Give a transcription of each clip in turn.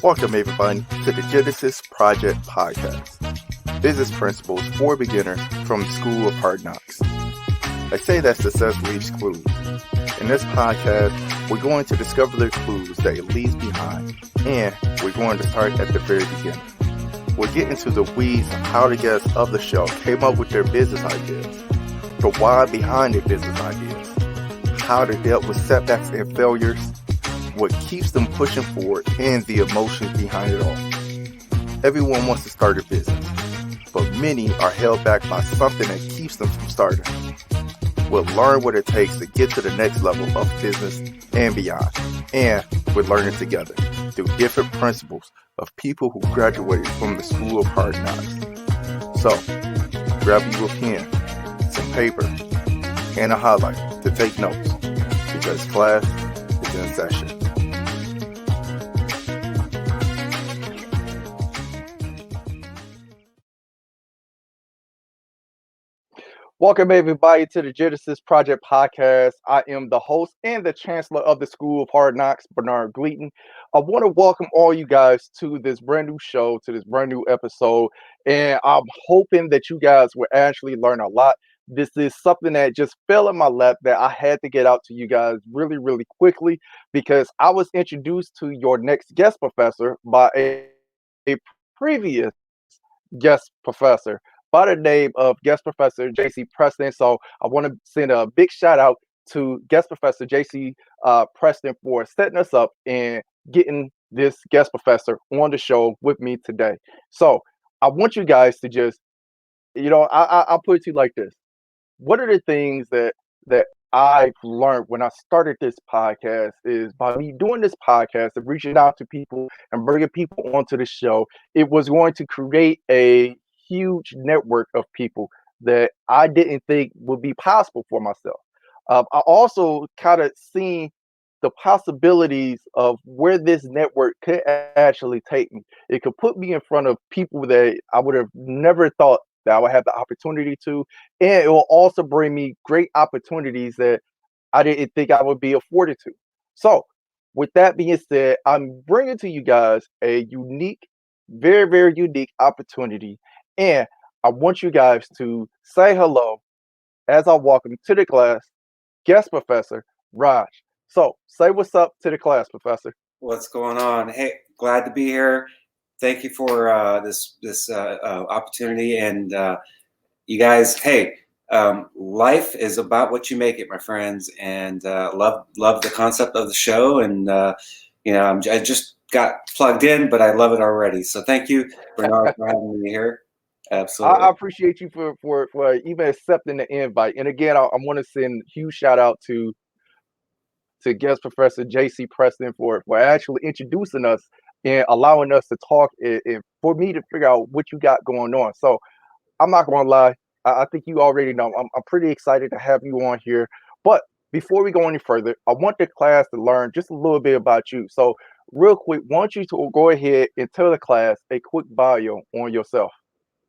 Welcome everybody to the Genesis Project Podcast. Business principles for beginners from the School of Hard Knocks. They say that success leaves clues. In this podcast, we're going to discover the clues that it leaves behind, and we're going to start at the very beginning. We'll get into the weeds of how the guests of the show came up with their business ideas, the why behind their business ideas, how they dealt with setbacks and failures, what keeps them pushing forward, and the emotions behind it all. Everyone wants to start a business, but many are held back by something that keeps them from starting. We'll learn what it takes to get to the next level of business and beyond, and we're learning together through different principles of people who graduated from the School of Hard Knocks. So, grab you a pen, some paper, and a highlighter to take notes, because class is in session. Welcome everybody to the Genesis Project Podcast. I am the host and the Chancellor of the School of Hard Knocks, Bernard Gleaton. I want to welcome all you guys to this brand new show, to this brand new episode, and I'm hoping that you guys will actually learn a lot. This is something that just fell in my lap that I had to get out to you guys really, really quickly because I was introduced to your next guest professor by a previous guest professor by the name of guest professor JC Preston. So I want to send a big shout out to guest professor JC Preston for setting us up and getting this guest professor on the show with me today. So I want you guys to just, I'll put it to you like this. What are the things that I've learned when I started this podcast is by me doing this podcast and reaching out to people and bringing people onto the show, it was going to create a huge network of people that I didn't think would be possible for myself. I also kind of seen the possibilities of where this network could actually take me. It could put me in front of people that I would have never thought that I would have the opportunity to, and it will also bring me great opportunities that I didn't think I would be afforded to. So, with that being said, I'm bringing to you guys a unique, very, very unique opportunity, and I want you guys to say hello as I welcome to the class, guest professor Raj. So, say what's up to the class, professor. What's going on? Hey, glad to be here. Thank you for this opportunity, and you guys. Hey, life is about what you make it, my friends, and love the concept of the show. And I just got plugged in, but I love it already. So thank you, Bernard, for having me here. Absolutely, I appreciate you for even accepting the invite. And again, I want to send a huge shout out to guest professor JC Preston for actually introducing us and allowing us to talk and for me to figure out what you got going on. So I'm not going to lie. I think you already know. I'm pretty excited to have you on here. But before we go any further, I want the class to learn just a little bit about you. So real quick, I want you to go ahead and tell the class a quick bio on yourself.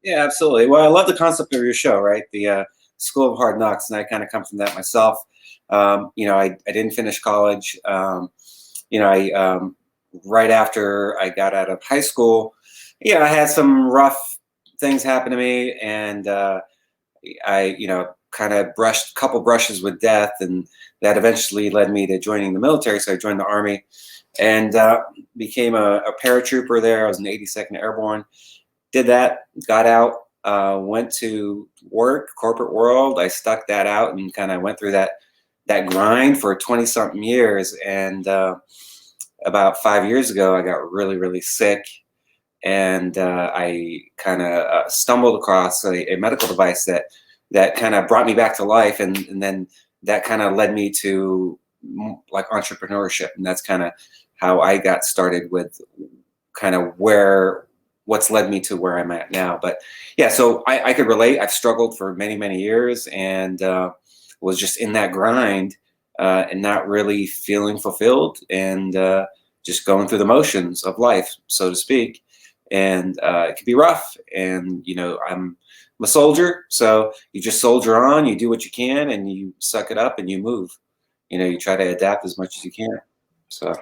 Yeah, absolutely. Well, I love the concept of your show, right? The School of Hard Knocks, and I kind of come from that myself. I didn't finish college. Right after I got out of high school, I had some rough things happen to me, and I kind of brushed a couple brushes with death, and that eventually led me to joining the military. So I joined the Army and became a paratrooper there. I was in the 82nd Airborne. Did that, got out, went to work, corporate world. I stuck that out and kind of went through that grind for 20-something years. And about 5 years ago, I got really, really sick. And I kind of stumbled across a medical device that kind of brought me back to life. And then that kind of led me to like entrepreneurship. And that's kind of how I got started with kind of what's led me to where I'm at now. But yeah, so I could relate. I've struggled for many, many years and was just in that grind and not really feeling fulfilled and just going through the motions of life, so to speak. And it can be rough. And, I'm a soldier. So you just soldier on, you do what you can, and you suck it up and you move. You try to adapt as much as you can. So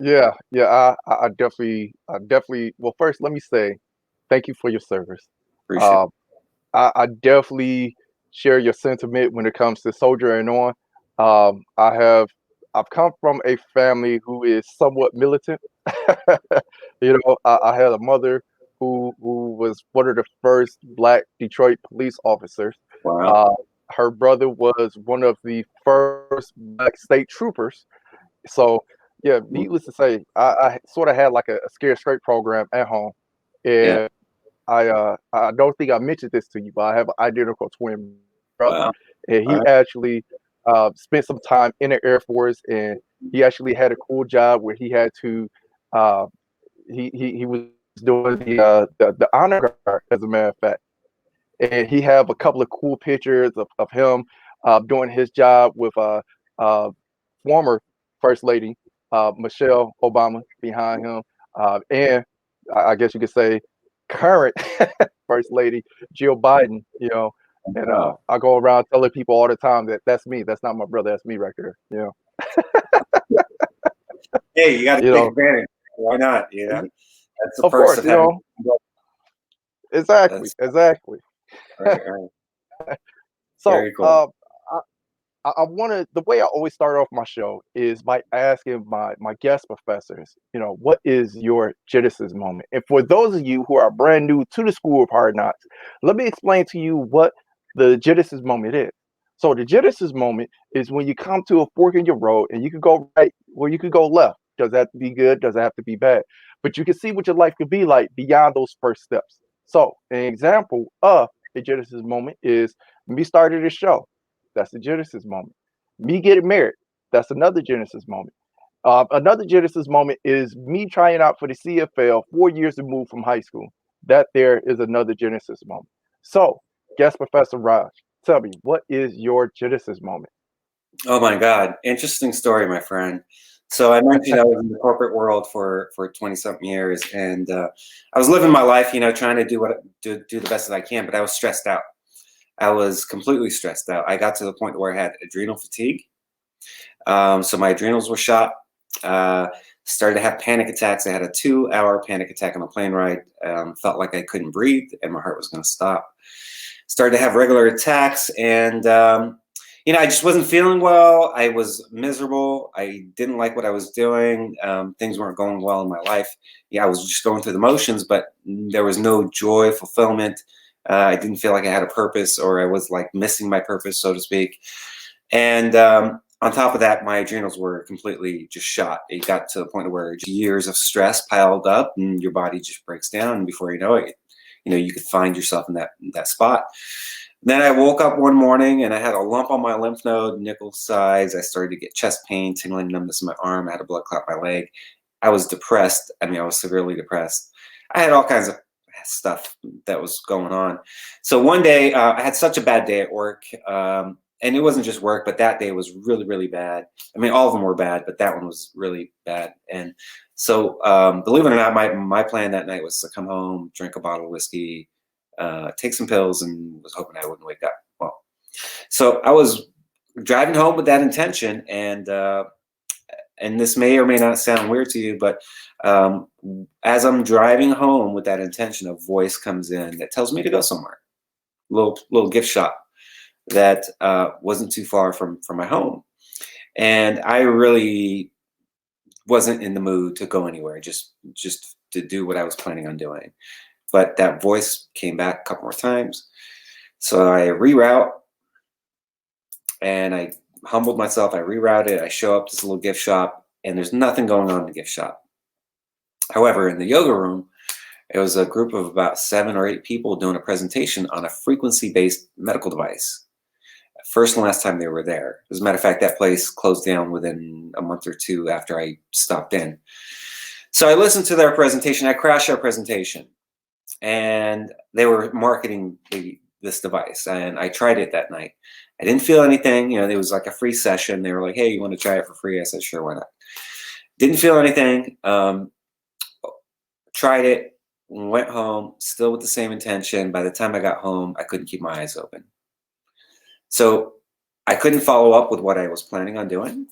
Yeah, yeah, I definitely. Well, first, let me say thank you for your service. Appreciate Uh, I definitely share your sentiment when it comes to soldiering on. Um, I have, I've come from a family who is somewhat militant. I had a mother who was one of the first Black Detroit police officers. it. Wow. Uh, Her brother was one of the first Black state troopers. So, yeah, needless to say, I sort of had like a scared straight program at home, Yeah. and I don't think I mentioned this to you, but I have an identical twin brother, Wow. and All he right. actually spent some time in the Air Force, and he actually had a cool job where he had to uh, he was doing the honor guard, as a matter of fact, and he have a couple of cool pictures of him doing his job with uh, former First Lady Michelle Obama behind him, and I guess you could say current First Lady Jill Biden. And Wow. I go around telling people all the time that that's me. That's not my brother. That's me right there. Hey, you got to You take know, advantage. Why not? That's the of perks course. of having. Exactly, That's exactly. right. Right. So, Very cool. I want to. The way I always start off my show is by asking my guest professors, what is your Genesis moment? And for those of you who are brand new to the School of Hard Knocks, let me explain to you what the Genesis moment is. So the Genesis moment is when you come to a fork in your road, and you can go right or you could go left. Does that have to be good? Does it have to be bad? But you can see what your life could be like beyond those first steps. So an example of a Genesis moment is me starting this show. That's the Genesis moment. Me getting married. That's another Genesis moment. Another Genesis moment is me trying out for the CFL 4 years removed from high school. That there is another Genesis moment. So, guest Professor Raj, tell me, what is your Genesis moment? Oh my God, interesting story, my friend. So I mentioned I was in the corporate world for 20 something years, and I was living my life, trying to do the best that I can, but I was stressed out. I was completely stressed out. I got to the point where I had adrenal fatigue. So my adrenals were shot. Uh, Started to have panic attacks. I had a 2 hour panic attack on a plane ride. Felt like I couldn't breathe and my heart was going to stop. Started to have regular attacks, and I just wasn't feeling well. I was miserable. I didn't like what I was doing. Things weren't going well in my life. Yeah, I was just going through the motions, but there was no joy, fulfillment. I didn't feel like I had a purpose, or I was like missing my purpose, so to speak. And on top of that, my adrenals were completely just shot. It got to the point where years of stress piled up, and your body just breaks down. And before you know it, you could find yourself in that spot. Then I woke up one morning and I had a lump on my lymph node, nickel size. I started to get chest pain, tingling, numbness in my arm. I had a blood clot in my leg. I was depressed. I mean, I was severely depressed. I had all kinds of stuff that was going on. So one day, I had such a bad day at work. And it wasn't just work, but that day was really, really bad. I mean, all of them were bad, but that one was really bad. And so, believe it or not, my plan that night was to come home, drink a bottle of whiskey, take some pills, and was hoping I wouldn't wake up. Well, so I was driving home with that intention, and this may or may not sound weird to you, but as I'm driving home with that intention, a voice comes in that tells me to go somewhere. Little gift shop that wasn't too far from my home, and I really wasn't in the mood to go anywhere. Just to do what I was planning on doing. But that voice came back a couple more times. So I reroute and I humbled myself. I rerouted. I show up to this little gift shop and there's nothing going on in the gift shop. However, in the yoga room, it was a group of about 7 or 8 people doing a presentation on a frequency based medical device. First and last time they were there. As a matter of fact, that place closed down within a month or two after I stopped in. So I listened to their presentation. I crashed their presentation. And they were marketing this device, and I tried it that night. I didn't feel anything. It was like a free session. They were like, "Hey, you want to try it for free?" I said, "Sure, why not?" Didn't feel anything. Tried it. Went home, still with the same intention. By the time I got home, I couldn't keep my eyes open. So I couldn't follow up with what I was planning on doing.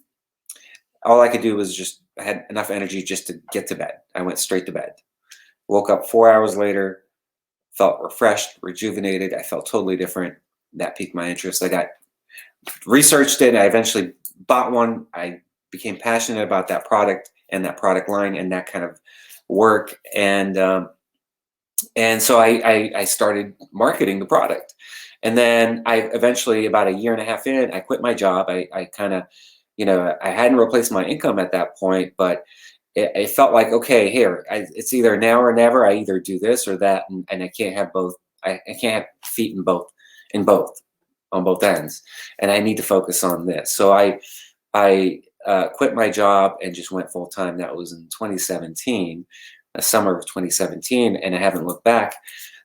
all I could do was just, I had enough energy just to get to bed. I went straight to bed. Woke up 4 hours later, felt refreshed, rejuvenated. I felt totally different. That piqued my interest. I got researched it. I eventually bought one. I became passionate about that product and that product line and that kind of work. And so I started marketing the product. And then I eventually, about a year and a half in, I quit my job. I kind of, I hadn't replaced my income at that point, but it felt like, okay, here, it's either now or never. I either do this or that, and I can't have both. I can't have feet in both, on both ends, and I need to focus on this. So I quit my job and just went full time. That was in 2017, the summer of 2017, and I haven't looked back.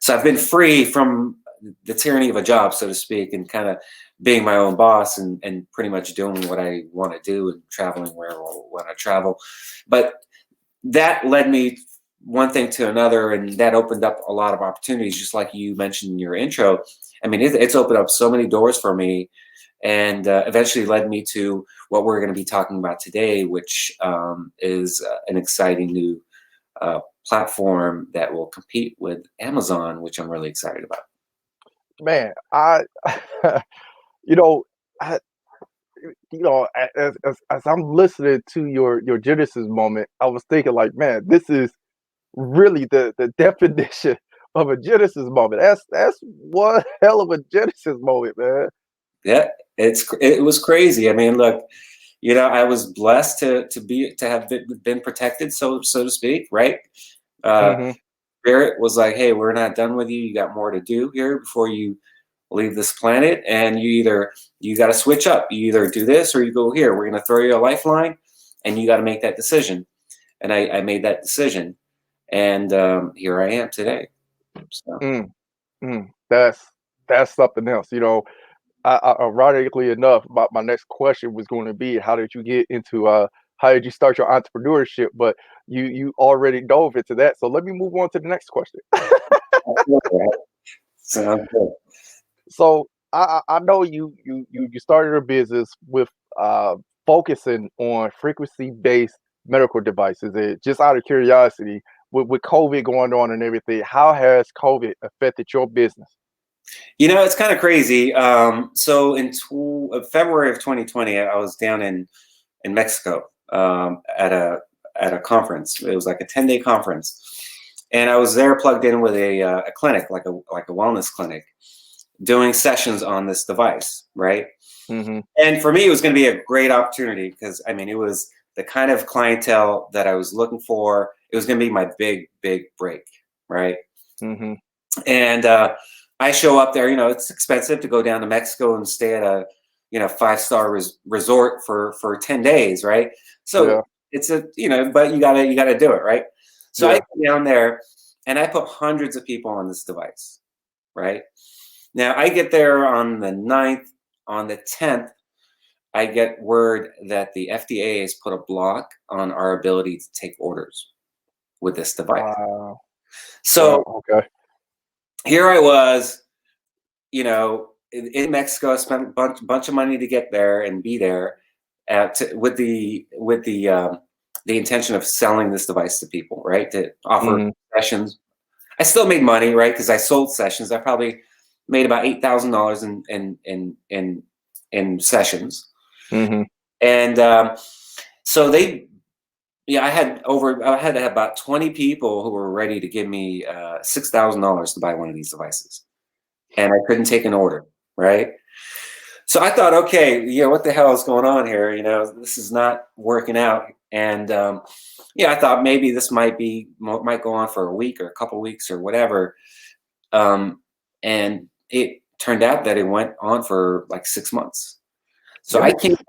So I've been free from the tyranny of a job, so to speak, and kind of being my own boss and pretty much doing what I want to do and traveling wherever I want to travel. But that led me one thing to another, and that opened up a lot of opportunities, just like you mentioned in your intro. I mean, it's opened up so many doors for me, and eventually led me to what we're going to be talking about today, which is an exciting new platform that will compete with Amazon, which I'm really excited about. Man, I, you know, I, as I'm listening to your Genesis moment, I was thinking like, man, this is really the definition of a Genesis moment. That's one hell of a Genesis moment, man. Yeah, it was crazy. I mean, look, I was blessed to have been protected, so to speak, right? Uh, Hmm. Spirit was like, hey, we're not done with you. You got more to do here before you leave this planet, and you got to switch up. You either do this or you go here. We're going to throw you a lifeline, and you got to make that decision. And I made that decision, and here I am today. So Mm, that's something else. Ironically enough, my next question was going to be, how did you get into how did you start your entrepreneurship? But you already dove into that. So let me move on to the next question. sounds good. So I know you started a business with uh, focusing on frequency based medical devices. Just out of curiosity, with COVID going on and everything, how has COVID affected your business? It's kind of crazy. So in February of 2020, I was down in Mexico at a conference. It was like a 10-day conference, and I was there plugged in with a clinic, like a wellness clinic, doing sessions on this device, right? Hmm. And for me, it was going to be a great opportunity because I mean, it was the kind of clientele that I was looking for. It was going to be my big break, right? Hmm. And I show up there. It's expensive to go down to Mexico and stay at a 5-star resort for 10 days, right? So Yeah, it's but you gotta do it, right? So I yeah. go down there and I put hundreds of people on this device, right? Now I get there on the 9th. On the 10th, I get word that the FDA has put a block on our ability to take orders with this device. Wow. So Wow. Okay. here I was, in Mexico. I spent a bunch of money to get there and be there, with the intention of selling this device to people, right? To offer Hmm. sessions. I still made money, right? Because I sold sessions. I probably made about $8,000 in sessions, Hmm. and so I had to have about 20 people who were ready to give me $6,000 to buy one of these devices, and I couldn't take an order, right? So I thought, okay, what the hell is going on here? This is not working out. And I thought maybe this might go on for a week or a couple weeks or whatever. And it turned out that it went on for like 6 months. So I came Yikes.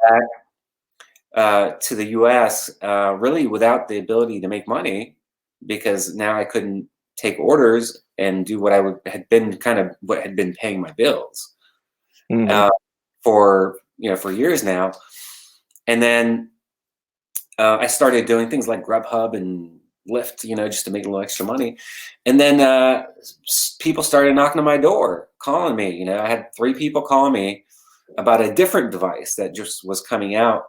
back to the U.S. Really without the ability to make money because now I couldn't take orders and do what had been paying my bills. Hmm. Uh, for years now, and then I started doing things like Grubhub and Lyft, just to make a little extra money. And then people started knocking on my door, calling me. I had 3 people calling me about a different device that just was coming out,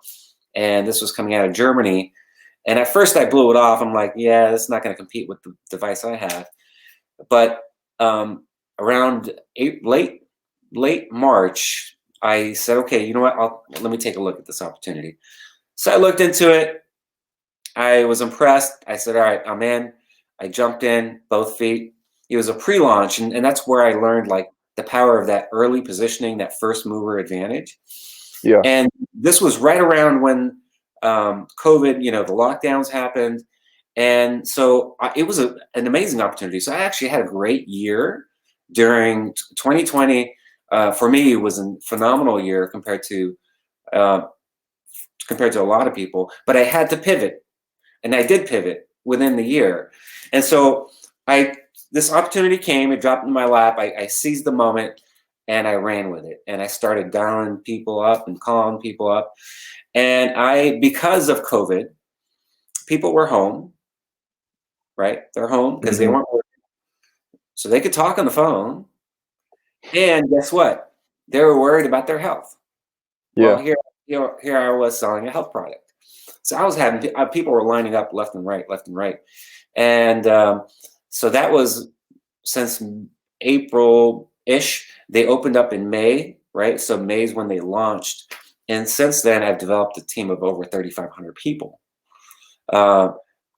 and this was coming out of Germany. And at first, I blew it off. I'm like, yeah, it's not going to compete with the device I have. But around late March, I said, okay, you know what? Let me take a look at this opportunity. So I looked into it. I was impressed. I said, all right, I'm in. I jumped in both feet. It was a pre-launch, and that's where I learned like the power of that early positioning, that first mover advantage. Yeah. And this was right around when COVID, the lockdowns happened. And so it was an amazing opportunity. So I actually had a great year during 2020. For me, it was a phenomenal year uh, compared to a lot of people. But I had to pivot, and I did pivot within the year. And so this opportunity came. It dropped in my lap. I seized the moment, and I ran with it. And I started dialing people up and calling people up. And because of COVID, people were home, right? They're home because they Hmm. weren't working. So they could talk on the phone. And guess what? They were worried about their health. Well, Yeah. here I was selling a health product. So I was having people were lining up left and right, left and right. And so that was since April-ish. They opened up in May, right? So May's when they launched. And since then, I've developed a team of over 3,500 people uh,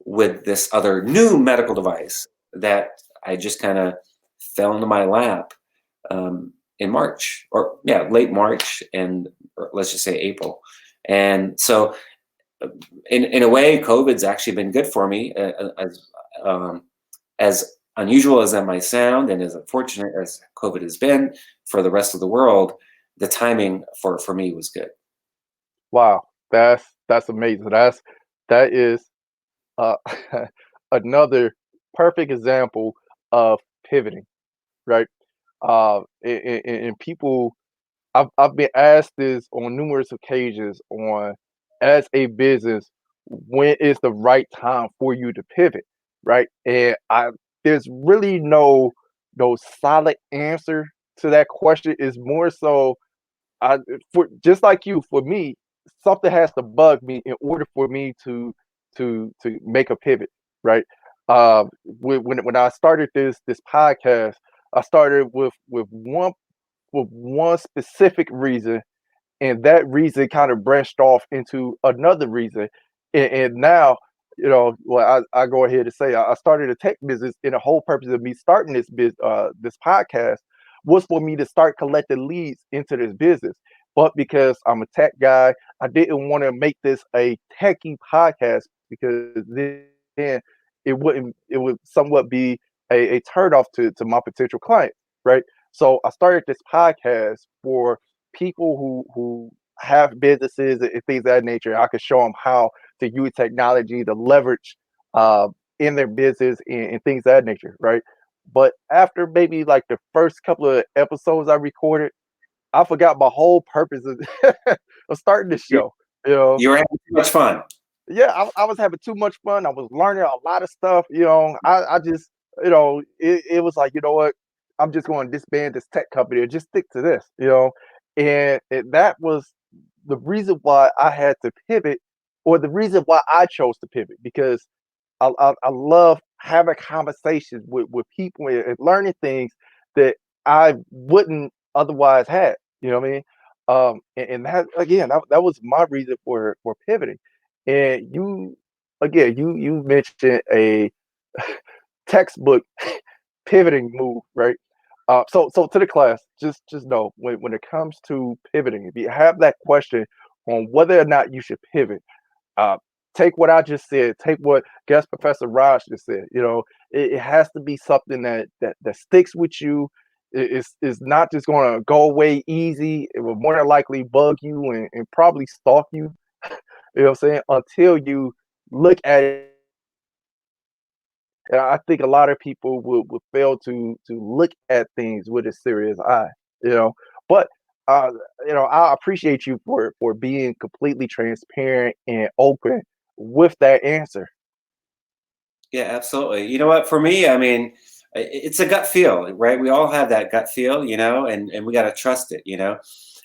with this other new medical device that I just kind of fell into my lap in March, or yeah, late March, and or let's just say April. And so, in a way, COVID's actually been good for me, um, as unusual as that might sound, and as unfortunate as COVID has been for the rest of the world. The timing for me was good. Wow. That's amazing. That is uh, another perfect example of pivoting, right? And people, I've been asked this on numerous occasions on as a business, when is the right time for you to pivot, right? And there's really no solid answer to that question. Is more so for just like you, for me, something has to bug me in order for me to make a pivot, right? When I started this podcast, I started with one specific reason, and that reason kind of branched off into another reason, and now well, I go ahead and say I started a tech business, and the whole purpose of me starting this podcast was for me to start collecting leads into this business. But because I'm a tech guy, I didn't want to make this a techie podcast, because then it would somewhat be a turn off to my potential clients, right? So I started this podcast for people who have businesses and things of that nature. I could show them how to use technology to leverage uh, in their business and things of that nature, right? But after maybe like the first couple of episodes I recorded, I forgot my whole purpose of starting this You, show. You know, you were having too much fun. yeah, I was having too much fun. I was learning a lot of stuff. I just, it was like, you know what? I'm just going to disband this tech company and just stick to this, and that was the reason why I had to pivot, or the reason why I chose to pivot, because I love having conversations with people and learning things that I wouldn't otherwise have. You know what I mean? And that again, that was my reason for pivoting. And you mentioned a textbook pivoting move, right? So to the class, just know when it comes to pivoting, if you have that question on whether or not you should pivot, uh, take what I just said, take what guest Professor Raj just said. It has to be something that sticks with you. Is not just going to go away easy. It will more than likely bug you and probably stalk you. You know what I'm saying? Until you look at it with a serious eye. And I think a lot of people will fail to look at things with a serious eye. You know, but uh, I appreciate you for being completely transparent and open with that answer. Yeah, absolutely. You know what? For me, I mean, it's a gut feel, right? We all have that gut feel, and we got to trust it.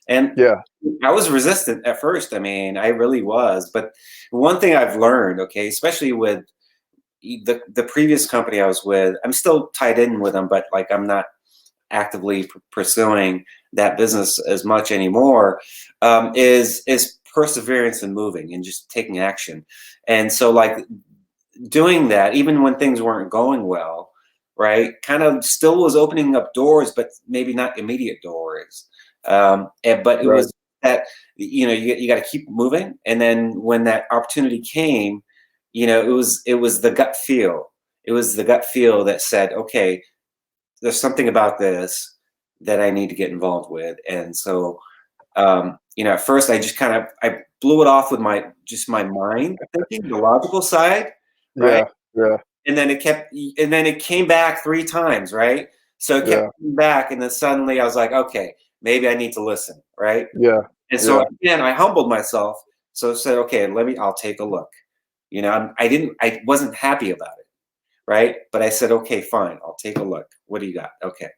And Yeah. I was resistant at first. I mean, I really was. But one thing I've learned, okay, especially with the previous company I was with, I'm still tied in with them, but like I'm not actively pursuing that business as much anymore. Is perseverance and moving and just taking action. And so like doing that, even when things weren't going well, right? Kind of still was opening up doors, but maybe not immediate doors. But it Right. was that, you got to keep moving. And then when that opportunity came, it was the gut feel. It was the gut feel that said, okay, there's something about this that I need to get involved with. And so, at first I just kind of I blew it off with my mind thinking, the logical side, right? Yeah. Yeah. And then it came back 3 times, right? So it kept Yeah. coming back, and then suddenly I was like, okay, maybe I need to listen, right? Yeah. And so Yeah. again, I humbled myself. So I said, okay, I'll take a look. I wasn't happy about it, right? But I said, okay, fine, I'll take a look. What do you got? Okay.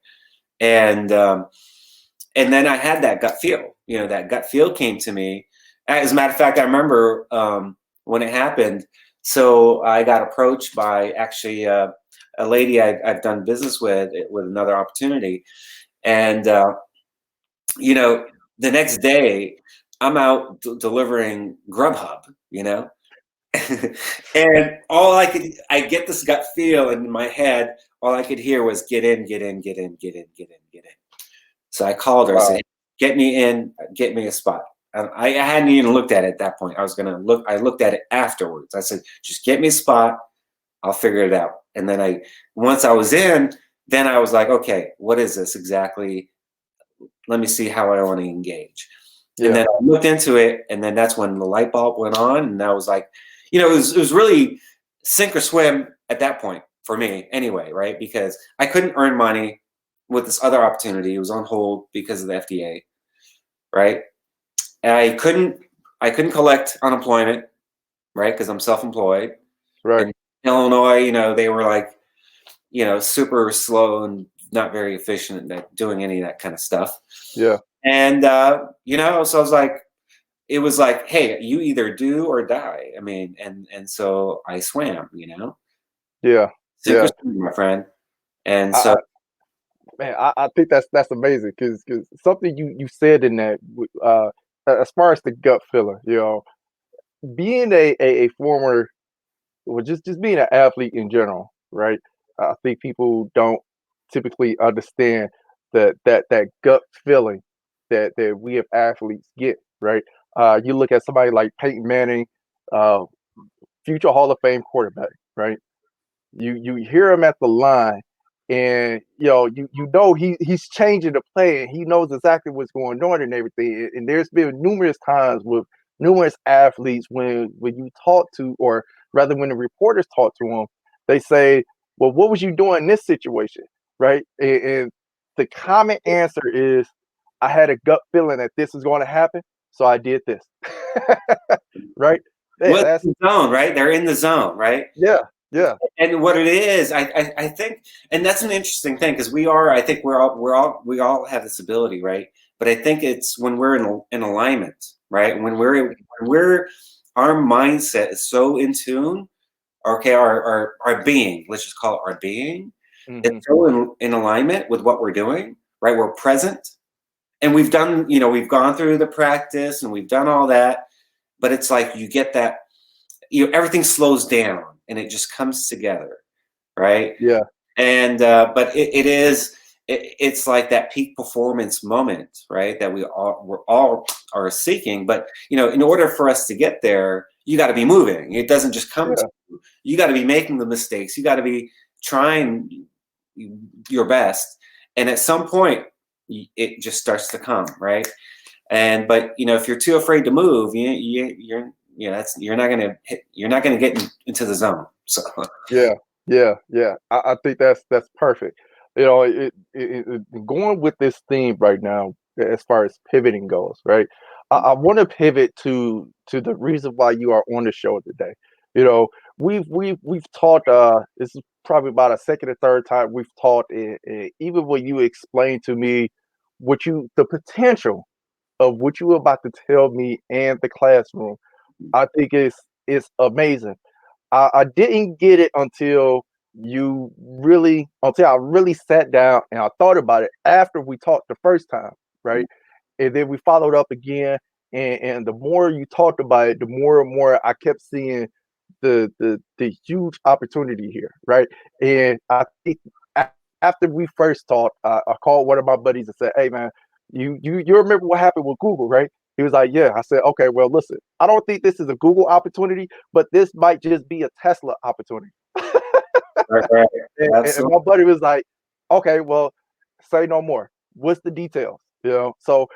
And then I had that gut feel. That gut feel came to me. As a matter of fact, I remember when it happened. So I got approached by actually a lady I've done business with another opportunity, and you know, the next day I'm out delivering Grubhub. You know, and I get this gut feel in my head. All I could hear was get in, get in, get in, get in, get in, get in. So I called her. I said, Wow. "Hey, get me in, get me a spot." I hadn't even looked at it at that point. I was gonna look. I looked at it afterwards. I said, "Just get me a spot. I'll figure it out." And then once I was in, then I was like, "Okay, what is this exactly? Let me see how I want to engage." And Yeah. then I looked into it, and then that's when the light bulb went on, and I was like, it was really sink or swim at that point for me, anyway, right? Because I couldn't earn money with this other opportunity. It was on hold because of the FDA, right? And I couldn't collect unemployment, right? Because I'm self-employed. Right. And Illinois, they were like, super slow and not very efficient at doing any of that kind of stuff. Yeah. And so I was like, it was like, hey, you either do or die. I mean, and so I swam, Yeah. sink or Yeah. swim, my friend. And so I, Man, I think that's amazing because something you said in that as far as the gut feeling, being a former, well, just being an athlete in general, right? I think people don't typically understand that gut feeling that we as athletes get, right? You look at somebody like Peyton Manning, uh, future Hall of Fame quarterback, right? You hear him at the line, and you know he's changing the play, and he knows exactly what's going on and everything. And there's been numerous times with numerous athletes when you talk to, or rather when the reporters talk to them, they say, "Well, what was you doing in this situation?" Right? And the common answer is, "I had a gut feeling that this was going to happen, so I did this." Right? Yeah, what's that's the zone, right? They're in the zone, right? yeah, yeah, And what it is, I think, and that's an interesting thing because we are, I think we all have this ability, right? But I think it's when we're in alignment, right? When we're our mindset is so in tune. Okay, our being, let's just call it our being, is hmm so in alignment with what we're doing, right? We're present, and we've gone through the practice and we've done all that, but it's like you get that, everything slows down and it just comes together, right? yeah, But it's like that peak performance moment, right? That we're all are seeking. But in order for us to get there, you got to be moving. It doesn't just come to yeah, you. You got to be making the mistakes. You got to be trying your best, and at some point, it just starts to come, right? But if you're too afraid to move, you're not gonna get into the zone. So yeah, yeah. I think that's perfect. Going with this theme right now, as far as pivoting goes, right? I want to pivot to the reason why you are on the show today. You know, we've taught. This is probably about a second or third time we've taught. Even when you explained to me what the potential of what you were about to tell me and the classroom. I think it's amazing. I didn't get it until I really sat down and I thought about it after we talked the first time, right? And then we followed up again, and the more you talked about it, the more and more I kept seeing the huge opportunity here, right? And I think after we first talked, I called one of my buddies and said, "Hey, man, you remember what happened with Google, right?" He was like, "Yeah." I said, "Okay, well, listen, I don't think this is a Google opportunity, but this might just be a Tesla opportunity." Right, right. And my Absolutely. buddy was like, "Okay, well, say no more. What's the details?" So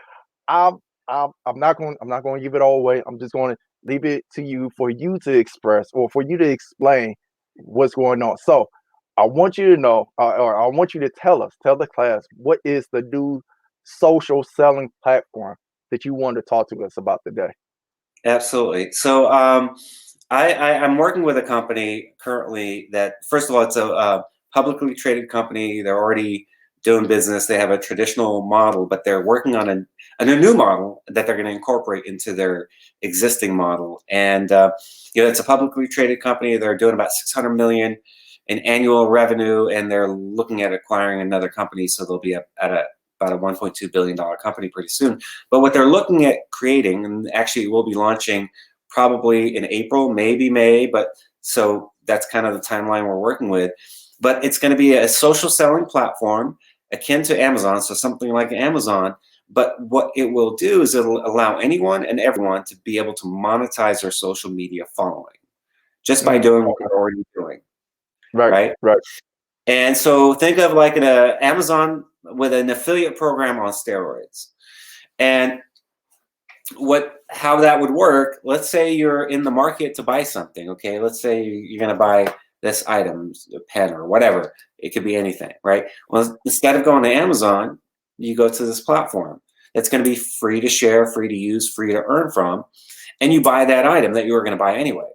I'm I'm not going to give it all away. I'm just going to leave it to you for you to express or for you to explain what's going on. So I want you to know, or I want you to tell the class, what is the new social selling platform that you want to talk to us about today? Absolutely. So I'm working with a company currently that, first of all, it's a publicly traded company. They're already doing business. They have a traditional model, but they're working on a new model that they're going to incorporate into their existing model. And it's a publicly traded company. They're doing about 600 million in annual revenue, and they're looking at acquiring another company, so they'll be about a $1.2 billion company pretty soon. But what they're looking at creating, and actually we'll be launching probably in April, maybe May, but so that's kind of the timeline we're working with. But it's going to be a social selling platform akin to Amazon, so something like Amazon. But what it will do is it'll allow anyone and everyone to be able to monetize their social media following just by doing what Okay. they're already doing, Right, right? right. And so think of like an Amazon with an affiliate program on steroids. And how that would work, let's say you're in the market to buy something, okay? Let's say you're going to buy this item, a pen or whatever. It could be anything, right? Well, instead of going to Amazon, you go to this platform that's going to be free to share, free to use, free to earn from, and you buy that item that you were going to buy anyway.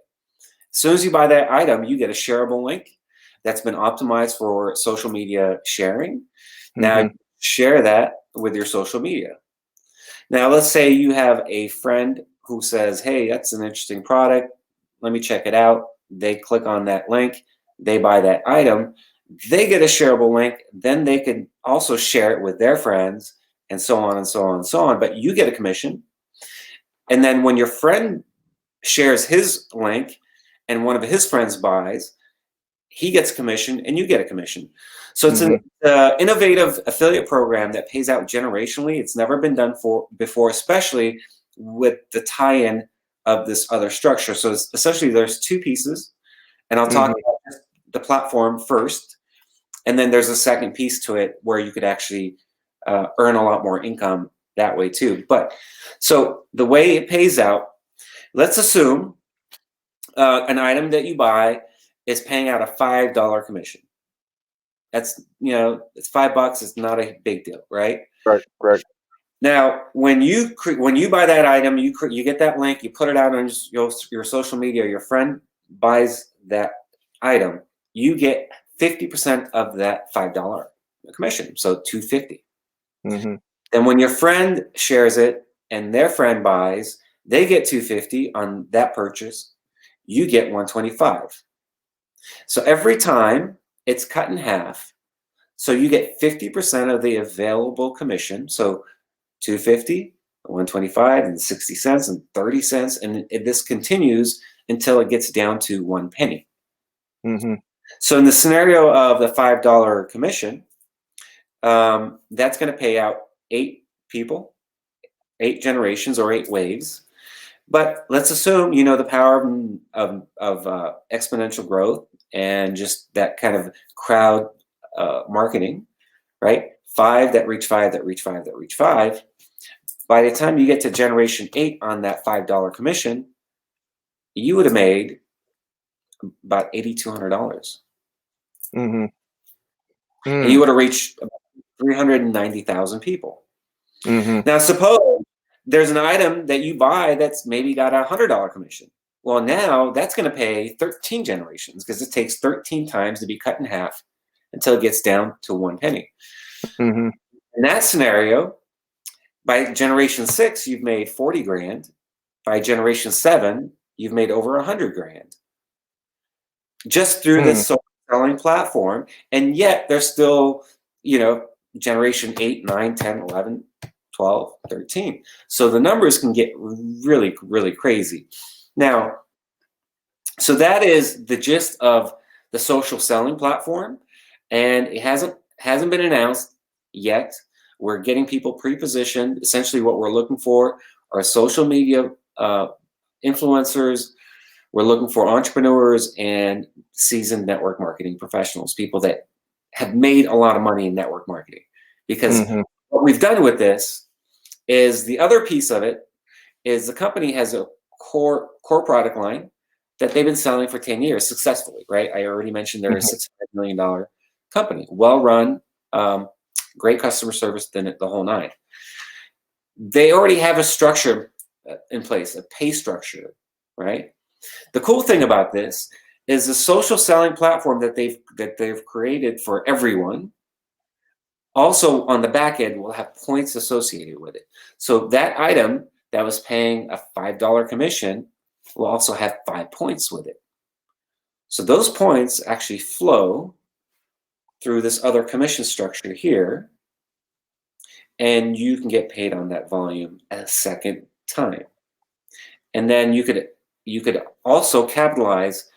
As soon as you buy that item, you get a shareable link that's been optimized for social media sharing. Now, you Hmm. share that with your social media. Now, let's say you have a friend who says, "Hey, that's an interesting product. Let me check it out." They click on that link, they buy that item, they get a shareable link, then they can also share it with their friends, and so on and so on and so on. But you get a commission. And then when your friend shares his link and one of his friends buys, he gets commission and you get a commission. So it's an Hmm. innovative affiliate program that pays out generationally. It's never been done before, especially with the tie-in of this other structure. So essentially there's two pieces, and I'll talk Hmm. about the platform first, and then there's a second piece to it where you could actually earn a lot more income that way too. But so the way it pays out, let's assume an item that you buy is paying out a $5 commission. That's, it's $5. It's not a big deal, right? Right, right. Now, when you buy that item, you get that link, you put it out on your social media. Your friend buys that item, you get 50% of that $5 commission, so 250. Hmm. Then when your friend shares it and their friend buys, they get 250 on that purchase. You get 125. So every time it's cut in half. So you get 50% of the available commission. So 250, 125, and 60 cents and 30 cents. And this continues until it gets down to 1 penny. Hmm. So in the scenario of the $5 commission, that's going to pay out 8 people, 8 generations, or 8 waves. But let's assume you know the power of exponential growth and just that kind of crowd marketing, right? Five that reach five that reach five that reach five. By the time you get to generation 8 on that $5 commission, you would have made about $8,200, Hmm. and you Mm. would have reached about 390,000 people. Hmm. Now, suppose there's an item that you buy that's maybe got a $100 commission. Well, now that's going to pay 13 generations because it takes 13 times to be cut in half until it gets down to 1 penny. Hmm. In that scenario, By generation 6, you've made 40 grand. By generation 7, you've made over 100 grand. Just through Mm. this social selling platform. And yet they're still, generation 8, 9, 10, 11, 12, 13. So the numbers can get really, really crazy. Now, so that is the gist of the social selling platform. And it hasn't been announced yet. We're getting people pre-positioned. Essentially what we're looking for are social media influencers. We're looking for entrepreneurs and seasoned network marketing professionals, people that have made a lot of money in network marketing. Because what we've done with this is the other piece of it is the company has a core product line that they've been selling for 10 years successfully, right? I already mentioned they're a $600 million company, well-run, great customer service, the whole nine. They already have a structure in place, a pay structure, right? The cool thing about this is the social selling platform that they've created for everyone. Also on the back end will have points associated with it. So that item that was paying a $5 commission will also have 5 points with it. So those points actually flow through this other commission structure here, and you can get paid on that volume a second time. And then you could also capitalize,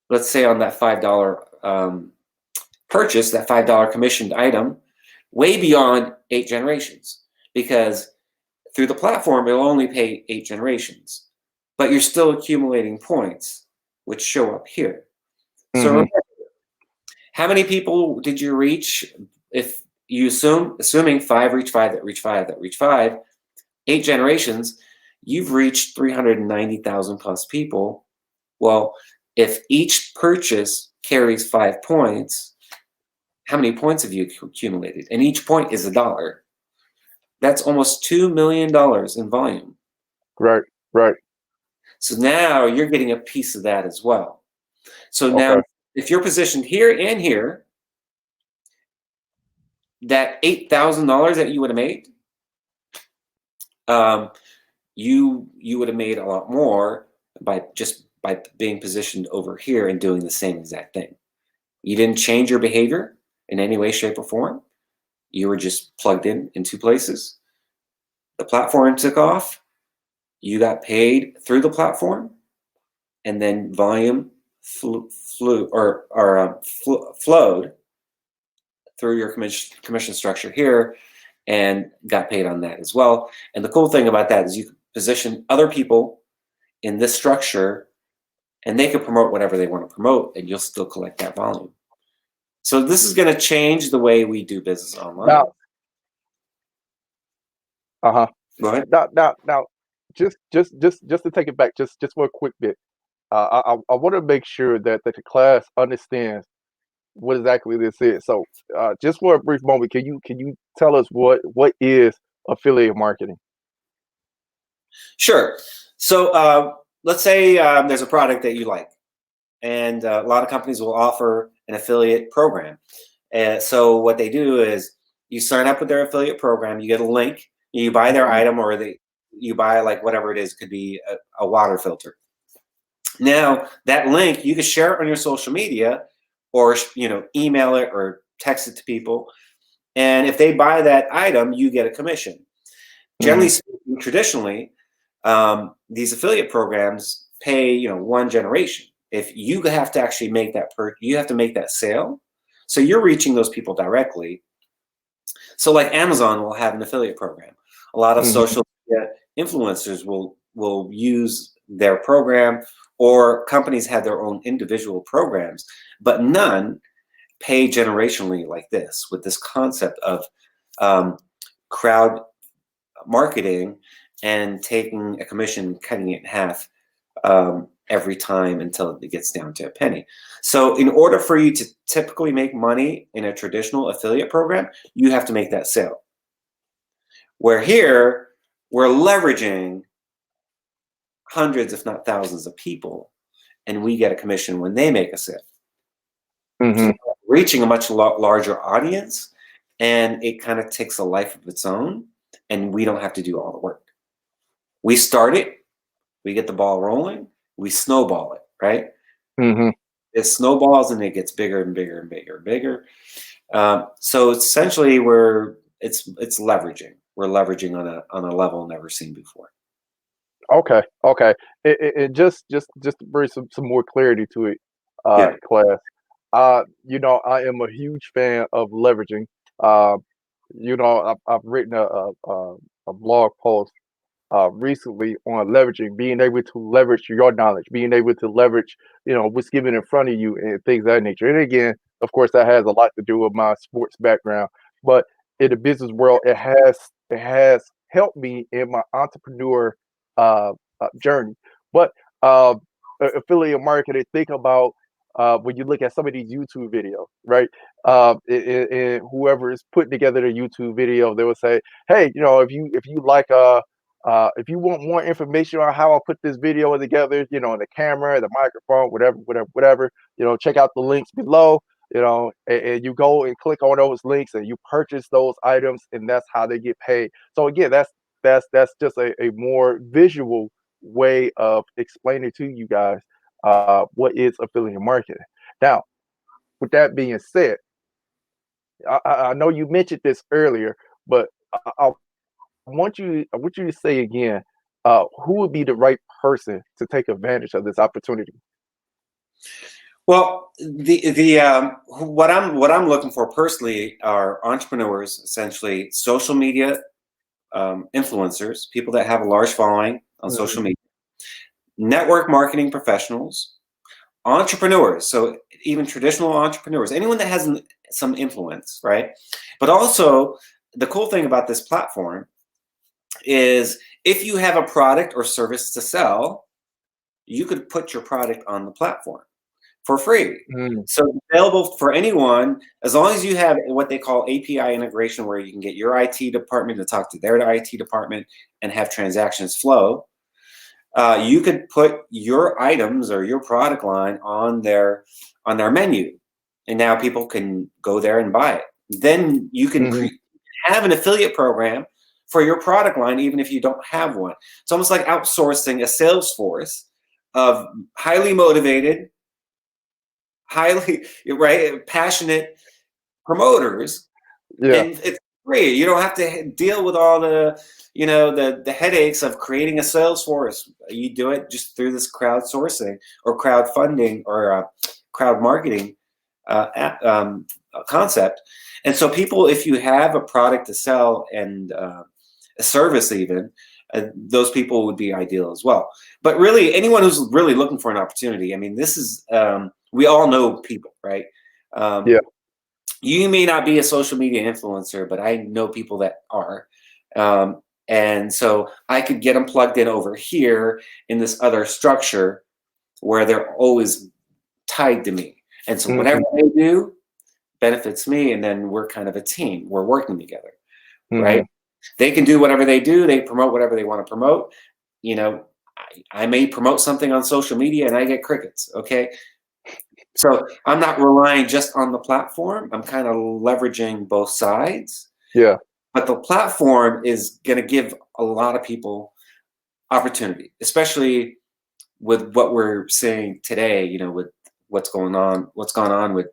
let's say on that $5 purchase, that $5 commissioned item, way beyond 8 generations, because through the platform it'll only pay 8 generations, but you're still accumulating points, which show up here. So remember, how many people did you reach? If you assuming 5 reach 5 that reach 5 that reach 5, 8 generations, you've reached 390,000 plus people. Well, if each purchase carries 5 points, how many points have you accumulated? And each point is $1. That's almost $2 million in volume. Right. So now you're getting a piece of that as well. So now if you're positioned here and here, that $8,000 that you would have made, you would have made a lot more by being positioned over here and doing the same exact thing. You didn't change your behavior in any way, shape, or form. You were just plugged in 2 places. The platform took off. You got paid through the platform, and then volume flowed through your commission structure here, and got paid on that as well. And the cool thing about that is you can position other people in this structure, and they can promote whatever they want to promote, and you'll still collect that volume. So this is going to change the way we do business online. Now, Go ahead. now, just to take it back, just for a quick bit. I want to make sure that the class understands what exactly this is. So, just for a brief moment, can you tell us what is affiliate marketing? Sure. So let's say there's a product that you like, and a lot of companies will offer an affiliate program. And so what they do is you sign up with their affiliate program, you get a link, you buy their item, or you buy like whatever it is. It could be a water filter. Now that link, you can share it on your social media, or email it or text it to people. And if they buy that item, you get a commission. Generally speaking, traditionally, these affiliate programs pay 1 generation. If you have to actually make that you have to make that sale, so you're reaching those people directly. So like Amazon will have an affiliate program. A lot of social media influencers will use their program, or companies have their own individual programs, but none pay generationally like this, with this concept of crowd marketing and taking a commission, cutting it in half every time until it gets down to a penny. So in order for you to typically make money in a traditional affiliate program, you have to make that sale. Where here, we're leveraging hundreds, if not thousands of people, and we get a commission when they make a sale. So reaching a much larger audience, and it kind of takes a life of its own. and we don't have to do all the work. We start it, we get the ball rolling, we snowball it, right? Hmm. It snowballs and it gets bigger and bigger and bigger and bigger. So essentially, it's leveraging. We're leveraging on a level never seen before. Okay, okay. Just to bring some more clarity to it, Yeah. class. I am a huge fan of leveraging. Uh, I've written a blog post recently on leveraging, being able to leverage your knowledge, being able to leverage, what's given in front of you and things of that nature. And again, of course, that has a lot to do with my sports background, but in the business world, it has helped me in my entrepreneur uh, journey. But uh, affiliate marketing, think about when you look at some of these YouTube videos, right? And whoever is putting together the YouTube video, they will say, "Hey, if you like if you want more information on how I put this video together, the camera, the microphone, whatever, check out the links below, and you go and click on those links and you purchase those items, and that's how they get paid." So again, that's just a more visual way of explaining to you guys what is affiliate marketing. Now, with that being said, I know you mentioned this earlier, but I want you to say again, who would be the right person to take advantage of this opportunity? Well, what I'm looking for personally are entrepreneurs, essentially social media influencers, people that have a large following on social Mhm. media, network marketing professionals, entrepreneurs. So even traditional entrepreneurs, anyone that has some influence, right? But also, the cool thing about this platform is if you have a product or service to sell, you could put your product on the platform for free. Mm, So it's available for anyone as long as you have what they call API integration, where you can get your IT department to talk to their IT department and have transactions flow. You could put your items or your product line on their menu, and now people can go there and buy it. Then you can mhm. have an affiliate program for your product line, even if you don't have one. It's almost like outsourcing a sales force of highly motivated, highly right, passionate promoters, Yeah, and it's free. You don't have to deal with all the headaches of creating a sales force. You do it just through this crowdsourcing or crowdfunding or crowd marketing concept. And so people, if you have a product to sell and a service even, those people would be ideal as well. But really, anyone who's really looking for an opportunity, I mean, this is we all know people, right? Um, yeah. you may not be a social media influencer, but I know people that are. And so I could get them plugged in over here in this other structure where they're always tied to me. And so whatever Mhm, they do benefits me. And then we're kind of a team. We're working together, right? mhm. They can do whatever they do. They promote whatever they want to promote. You know, I may promote something on social media and I get crickets. Okay. So I'm not relying just on the platform. I'm kind of leveraging both sides. Yeah. But the platform is going to give a lot of people opportunity, especially with what we're seeing today. With what's gone on with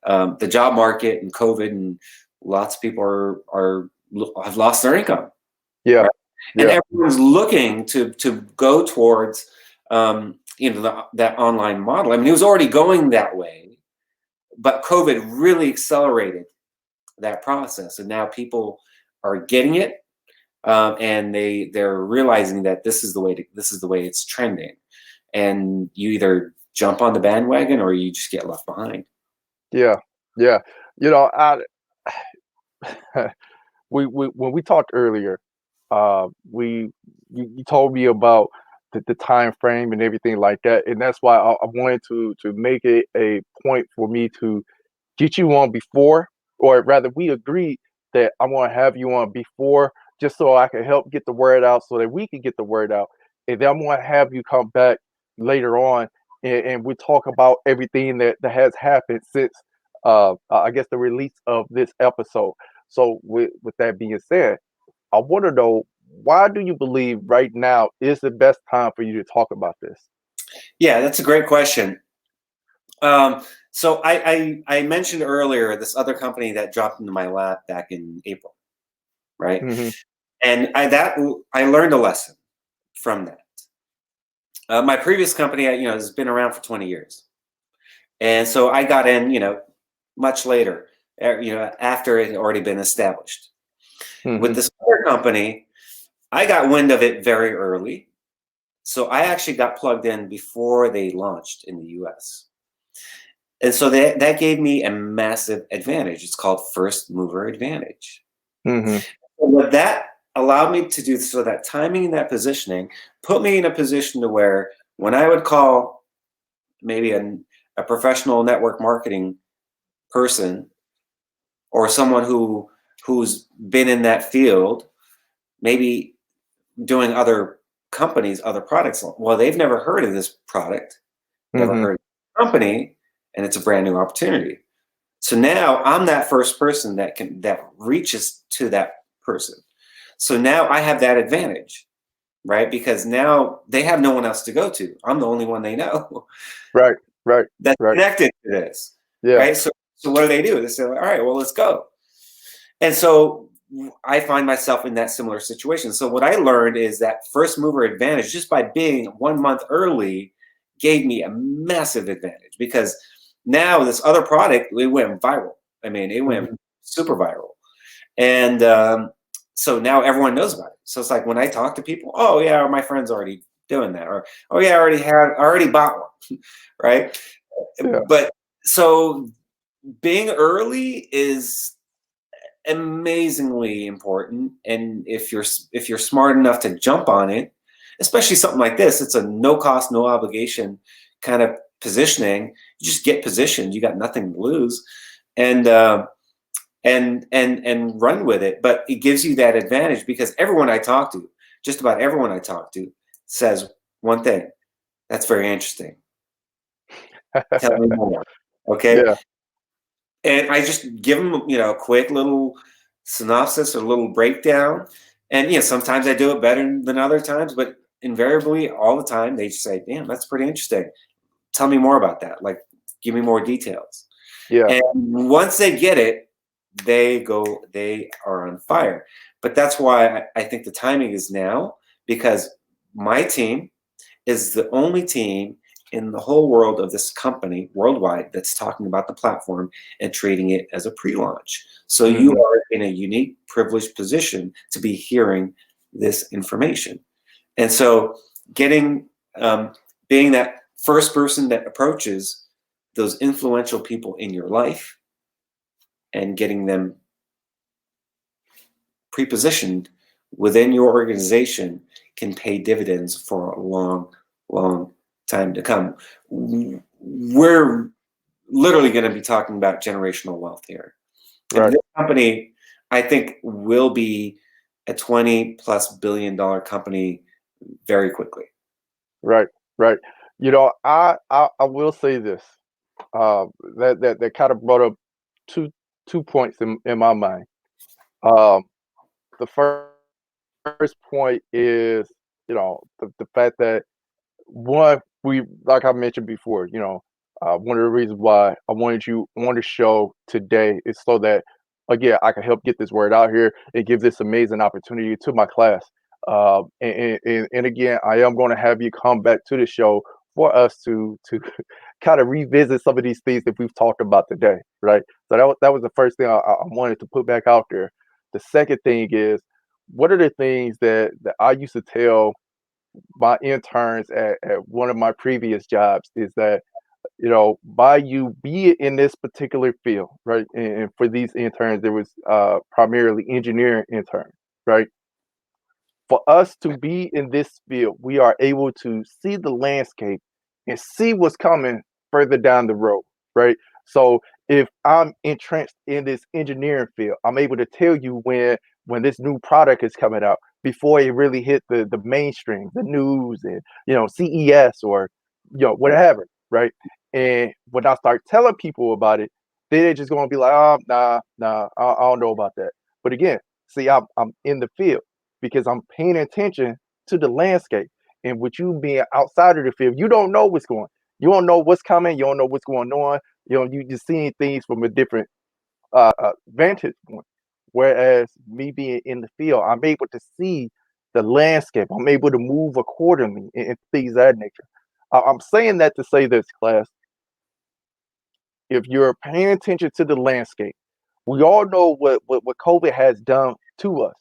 the job market and COVID, and lots of people have lost their income, Yeah. right? And Yeah. everyone's looking to go towards that online model. I mean, it was already going that way, but COVID really accelerated that process, and now people are getting it, and they're realizing that this is the way it's trending, and you either jump on the bandwagon or you just get left behind. Yeah. Yeah. I we when we talked earlier, we you told me about the time frame and everything like that, and that's why I wanted to make it a point for me to get you on before, or rather, we agreed that I want to have you on before, just so I can help get the word out, so that we can get the word out, and then I'm going to have you come back later on, and we talk about everything that has happened since, I guess, the release of this episode. So with that being said, I want to know, why do you believe right now is the best time for you to talk about this? Yeah, that's a great question. So I mentioned earlier this other company that dropped into my lap back in April, right? Hmm. And I learned a lesson from that. My previous company, has been around for 20 years, and so I got in, much later, after it had already been established. With Hmm. this other company, I got wind of it very early, so I actually got plugged in before they launched in the U.S. And so that gave me a massive advantage. It's called first mover advantage. Hmm. What that allowed me to do, so that timing and that positioning put me in a position to where when I would call maybe a professional network marketing person or someone who's been in that field, maybe doing other companies, other products, well, they've never heard of this product, never Hmm. heard of the company, and it's a brand new opportunity. So now I'm that first person that reaches to that person. So now I have that advantage, right? Because now they have no one else to go to. I'm the only one they know Right, right, that's right. connected to this, Yeah. right? So what do? They say, all right, well, let's go. And so I find myself in that similar situation. So what I learned is that first mover advantage, just by being 1 month early, gave me a massive advantage because now this other product, it went viral. I mean, it went Hmm. super viral. And so now everyone knows about it. So it's like when I talk to people, oh yeah, my friend's already doing that, or oh yeah, I already bought one, right? Yeah. But so being early is amazingly important, and if you're smart enough to jump on it, especially something like this, it's a no cost, no obligation kind of positioning. You just get positioned. You got nothing to lose, and and run with it. But it gives you that advantage because everyone I talk to, just about everyone I talk to, says one thing. That's very interesting. Tell me more. Okay. Yeah. And I just give them, a quick little synopsis or little breakdown. And sometimes I do it better than other times, but invariably, all the time, they just say, "Damn, that's pretty interesting. Tell me more about that. Like, give me more details." Yeah. And once they get it, they are on fire. But that's why I think the timing is now because my team is the only team in the whole world of this company worldwide that's talking about the platform and treating it as a pre-launch. So you Hmm. are in a unique, privileged position to be hearing this information. And so, getting being that first person that approaches those influential people in your life and getting them pre-positioned within your organization can pay dividends for a long, long time to come. We're literally going to be talking about generational wealth here. And Right, this company, I think, will be a 20 plus billion-dollar company very quickly. right, right. I will say this. Uh, that kind of brought up two two points in my mind. Um, the first point is, the fact that, one, we, like I mentioned before, one of the reasons why I wanted you on the show today is so that, again, I can help get this word out here and give this amazing opportunity to my class. And again, I am going to have you come back to the show for us to kind of revisit some of these things that we've talked about today, right? So that was the first thing I wanted to put back out there. The second thing is, what are the things that I used to tell my interns at one of my previous jobs, is that, by you be in this particular field, right? And for these interns, there was primarily engineering interns, right? For us to be in this field, we are able to see the landscape and see what's coming further down the road, right? So if I'm entrenched in this engineering field, I'm able to tell you when this new product is coming out before it really hit the mainstream, the news, and CES, or whatever, right? And when I start telling people about it, they're just gonna be like, oh, nah, I don't know about that. But again, See, I'm in the field because I'm paying attention to the landscape. And with you being outside of the field, you don't know what's going. You don't know what's coming. You don't know what's going on. You just seeing things from a different vantage point. Whereas me being in the field, I'm able to see the landscape. I'm able to move accordingly and things of that nature. I'm saying that to say this, class. If you're paying attention to the landscape, we all know what COVID has done to us.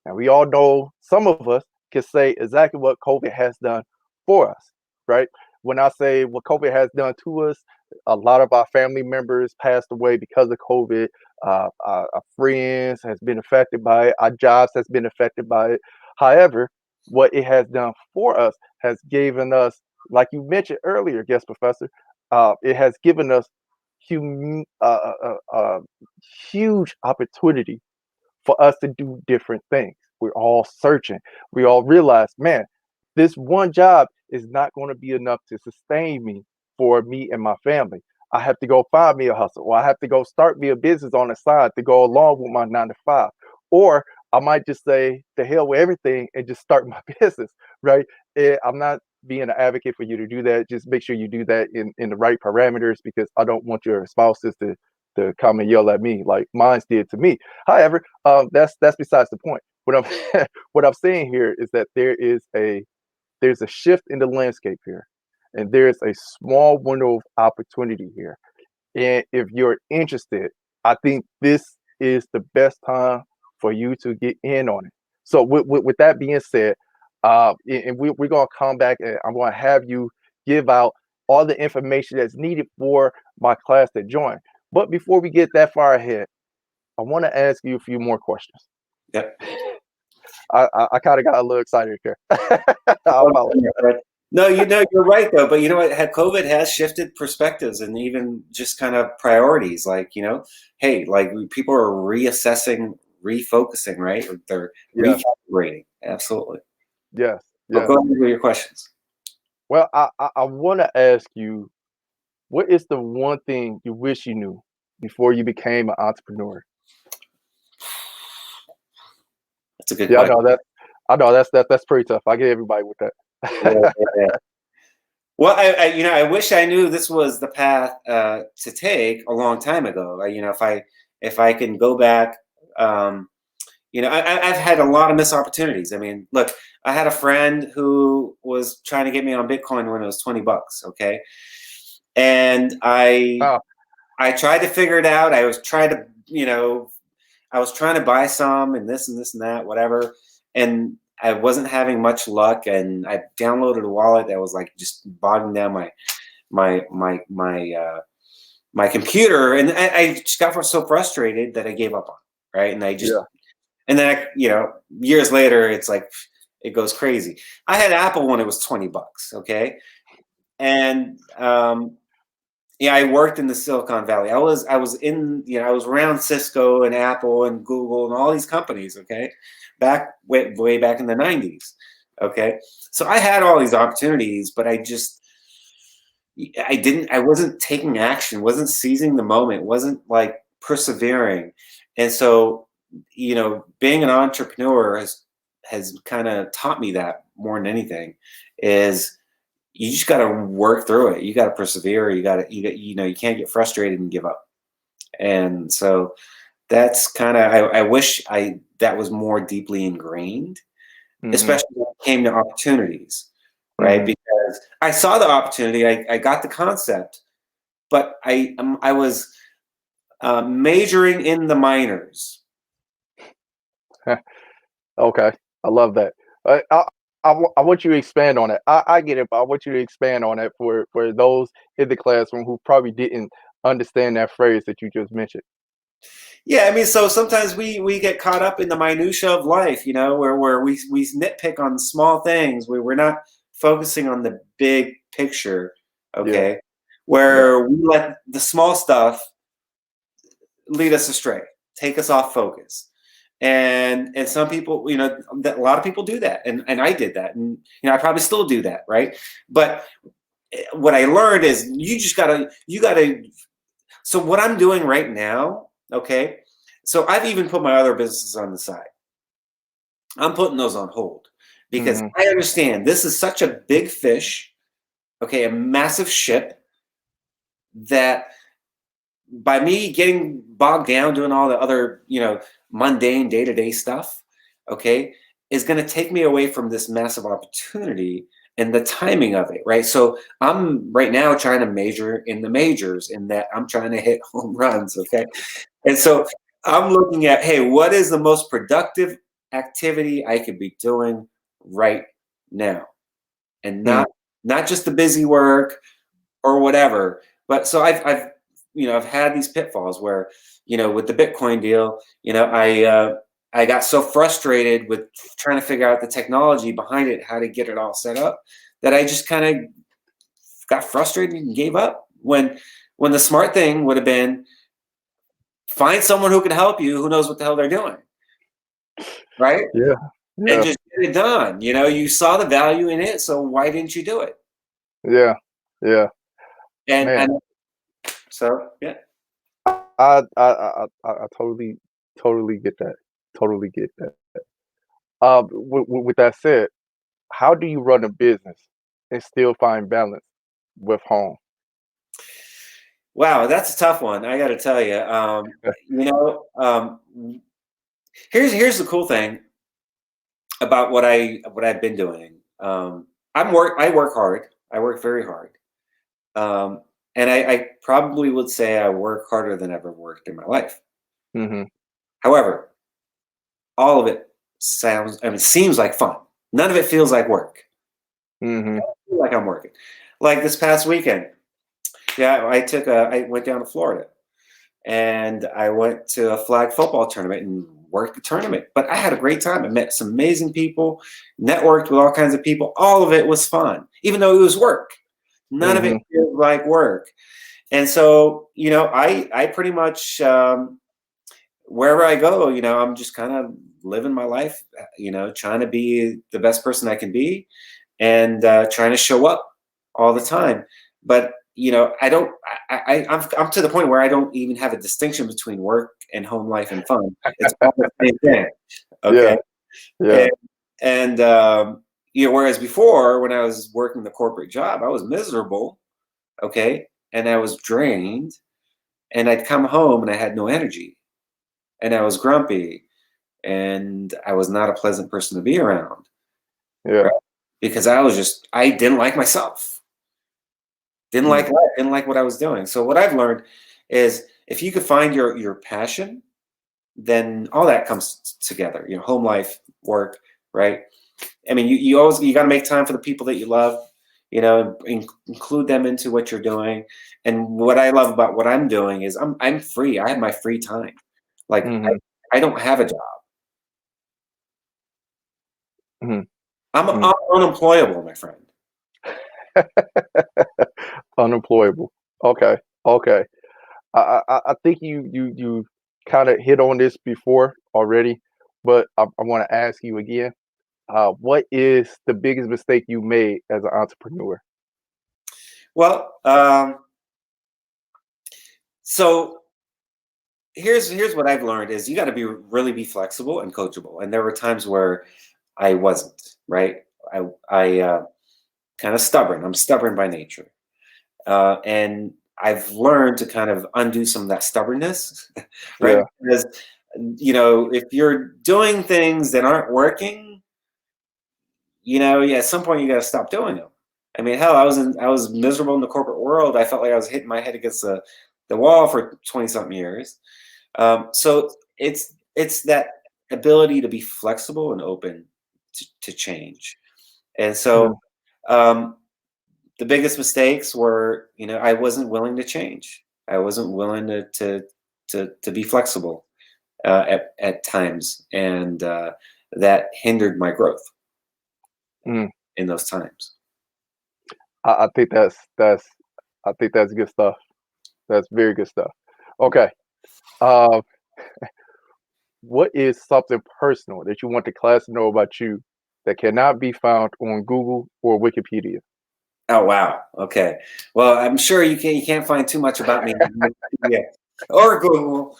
And we all know some of us can say exactly what COVID has done for us, right? When I say what COVID has done to us, a lot of our family members passed away because of COVID. Our friends has been affected by it. Our jobs has been affected by it. However, what it has done for us has given us, like you mentioned earlier, guest professor, it has given us huge opportunity for us to do different things. We're all searching. We all realize, man, this one job is not going to be enough to sustain me for me and my family. I have to go find me a hustle, or I have to go start me a business on the side to go along with my 9 to 5. Or I might just say, the hell with everything and just start my business, right? I'm not being an advocate for you to do that. Just make sure you do that in the right parameters, because I don't want your spouses to come and yell at me like mine did to me. However, that's besides the point. What I'm what I'm saying here is that there's a shift in the landscape here, and there's a small window of opportunity here. And if you're interested, I think this is the best time for you to get in on it. So with that being said, and we're gonna come back and I'm gonna have you give out all the information that's needed for my class to join. But before we get that far ahead, I want to ask you a few more questions. Yep. I kind of got a little excited here. I apologize. No, you're right though. But you know what? COVID has shifted perspectives and even just kind of priorities. Like, hey, like people are reassessing, refocusing, right? Or they're Yeah. recalibrating. Absolutely. Yes. But Yes. go ahead with your questions. Well, I want to ask you, what is the one thing you wish you knew before you became an entrepreneur? That's a good Yeah, I question. know that. I know that's pretty tough. I get everybody with Yeah, that. yeah, yeah. Well, I wish I knew this was the path to take a long time ago. If I can go back, I've had a lot of missed opportunities. I mean, look, I had a friend who was trying to get me on Bitcoin when it was $20. Okay, and Oh, I tried to figure it out. I was trying to buy some and this and that, whatever. And I wasn't having much luck. And I downloaded a wallet that was like just bogging down my computer. And I just got so frustrated that I gave up on it. Right. yeah. And then, years later, it's like, it goes crazy. I had Apple when it was $20. Okay. And, yeah, I worked in the Silicon Valley. I was around Cisco and Apple and Google and all these companies. Okay, back way back in the '90s. Okay, so I had all these opportunities, but I wasn't taking action, wasn't seizing the moment, wasn't like persevering, and so being an entrepreneur has kind of taught me that more than anything is you just got to work through it. You got to persevere. You can't get frustrated and give up. And so that's kind of, I wish that was more deeply ingrained, Hmm. especially when it came to opportunities, right? Hmm. Because I saw the opportunity, I got the concept, but I was majoring in the minors. Okay, I love that. I want you to expand on it. I get it, but I want you to expand on it for those in the classroom who probably didn't understand that phrase that you just mentioned. Yeah, I mean, so sometimes we get caught up in the minutia of life, where we nitpick on small things, where we're not focusing on the big picture, Yeah, okay? yeah, Where we let the small stuff lead us astray, take us off focus. And some people, a lot of people do that, and I did that, and I probably still do that, right? But what I learned is you gotta. So what I'm doing right now, okay? So I've even put my other businesses on the side. I'm putting those on hold because Mm-hmm. I understand this is such a big fish, okay, a massive ship that by me getting bogged down doing all the other, mundane day-to-day stuff, okay, is going to take me away from this massive opportunity and the timing of it, right? So I'm right now trying to major in the majors in that I'm trying to hit home runs, okay? And so I'm looking at, hey, what is the most productive activity I could be doing right now? And not just the busy work or whatever. But so I've had these pitfalls where, with the Bitcoin deal, I got so frustrated with trying to figure out the technology behind it, how to get it all set up, that I just kind of got frustrated and gave up. When the smart thing would have been find someone who can help you, who knows what the hell they're doing, right? Yeah. And Yeah. just get it done. You saw the value in it, so why didn't you do it? Yeah. Yeah. And Man, so yeah. I totally get that. Totally get that. With that said, how do you run a business and still find balance with home? Wow, that's a tough one. I got to tell you. You know, um, here's the cool thing about what I've been doing. I work hard. I work very hard. Um, and I probably would say I work harder than I've ever worked in my life. Mhm. However, all of it seems like fun. None of it feels like work. Mhm. I feel like I'm working. Like this past weekend, yeah, I went down to Florida and I went to a flag football tournament and worked the tournament. But I had a great time. I met some amazing people, networked with all kinds of people. All of it was fun, even though it was work. None of it Mhm. feels like work. And so, I pretty much wherever I go, I'm just kind of living my life, trying to be the best person I can be, and trying to show up all the time. But I don't. I'm to the point where I don't even have a distinction between work and home life and fun. It's all the same thing. Yeah. Okay, Yeah. and and whereas before when I was working the corporate job, I was miserable. Okay, and I was drained, and I'd come home and I had no energy, and I was grumpy, and I was not a pleasant person to be around, Yeah. right? Because I didn't like myself. Didn't like Mm. life, didn't like what I was doing. So what I've learned is if you could find your passion, then all that comes together. Home life, work, right? I mean, you got to make time for the people that you love. Include them into what you're doing. And what I love about what I'm doing is I'm free. I have my free time. Like Mhm. I don't have a job. Mhm. I'm Mhm. unemployable, my friend. Unemployable. Okay. Okay. I think you kind of hit on this before already, but I want to ask you again. What is the biggest mistake you made as an entrepreneur? Well, so here's what I've learned is you got to really be flexible and coachable. And there were times where I wasn't, right. I kind of stubborn. I'm stubborn by nature, and I've learned to kind of undo some of that stubbornness, right? Yeah. Because if you're doing things that aren't working, yeah, at some point you got to stop doing them. I mean, hell, I was miserable in the corporate world. I felt like I was hitting my head against the wall for 20 something years. So it's that ability to be flexible and open to change. And so Mm. um, the biggest mistakes were, I wasn't willing to change. I wasn't willing to be flexible at times, and that hindered my growth Mm. in those times. I think that's good stuff. That's very good stuff. Okay. Uh, what is something personal that you want the class to know about you that cannot be found on Google or Wikipedia? Oh wow. Okay. Well, I'm sure you can't find too much about me on Wikipedia or Google,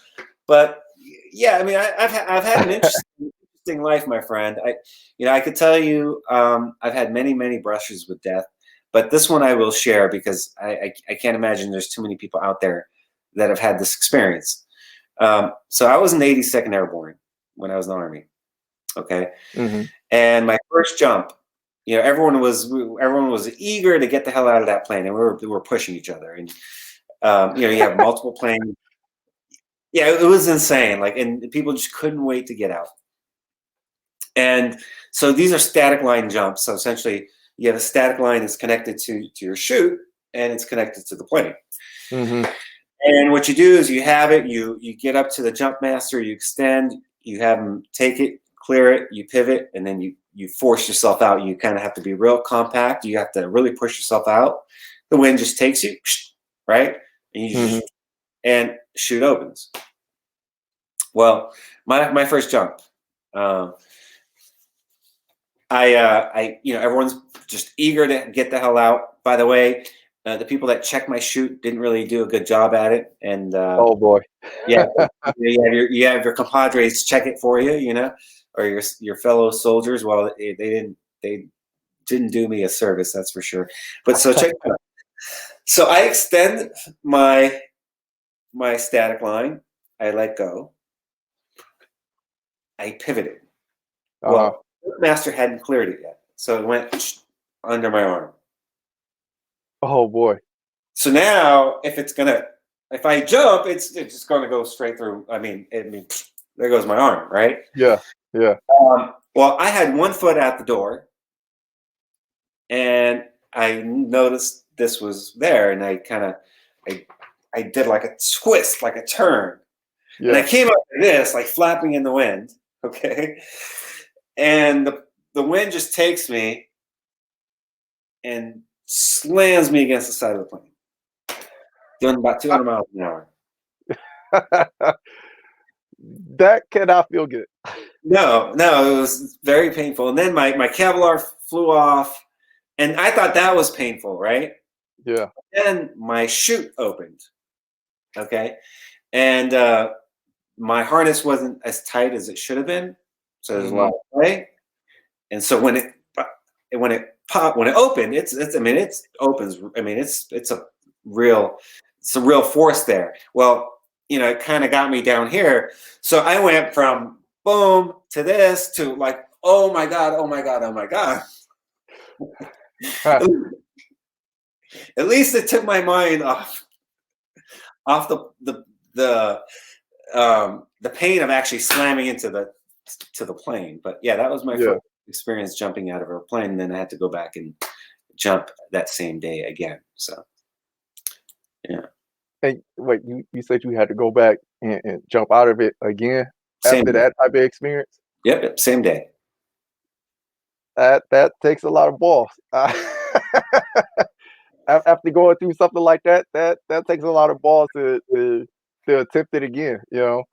but yeah, I mean, I've had an interesting life, my friend. I could tell you, I've had many brushes with death, but this one I will share because I can't imagine there's too many people out there that have had this experience. So I was in the 82nd Airborne when I was in the Army. Okay, Hmm. and my first jump, everyone was eager to get the hell out of that plane, and we were pushing each other, and you have multiple planes. Yeah, it was insane. Like, and people just couldn't wait to get out. And so these are static line jumps. So essentially, you have a static line that's connected to your chute, and it's connected to the plane. Hmm. And what you do is you have it. You get up to the jump master. You extend. You have them take it, clear it. You pivot, and then you force yourself out. You kind of have to be real compact. You have to really push yourself out. The wind just takes you, right, and you Hmm. just and chute opens. Well, my first jump. Um, everyone's just eager to get the hell out. By the way, the people that checked my chute didn't really do a good job at it, and Oh boy. yeah, you have your compadres check it for you, or your fellow soldiers. Well, they didn't do me a service, that's for sure. But so check it out. So I extend my static line. I let go. I pivoted. Uh-huh. Well, master hadn't cleared it yet, so it went under my arm. Oh boy. So now, if I jump, it's just gonna go straight through. I mean, there goes my arm, right? Yeah. Yeah. Well, I had one foot at the door, and I noticed this was there, and I, I did like a twist, like a turn, and I Yeah. came up like this, like flapping in the wind. Okay, and the wind just takes me and slams me against the side of the plane, doing about 200 miles an hour. That cannot feel good. No, no, it was very painful. And then my Kevlar flew off, and I thought that was painful, right? Yeah. Then my chute opened, okay, and my harness wasn't as tight as it should have been, so there's a lot Hmm. of play. And so when it opened, it's I mean it opens. I mean real it's a real force there. Well, it kind of got me down here. So I went from boom to this to like, oh my god, oh my god, oh my god. Huh. At least it took my mind off the pain of actually slamming into the plane. But yeah, that was my Yeah. first experience jumping out of a plane, and then I had to go back and jump that same day again. So yeah, And wait, you said you had to go back and jump out of it again same after day. that type of experience? Yep, same day. That takes a lot of balls. After going through something like that, that takes a lot of balls to attempt it again, you know?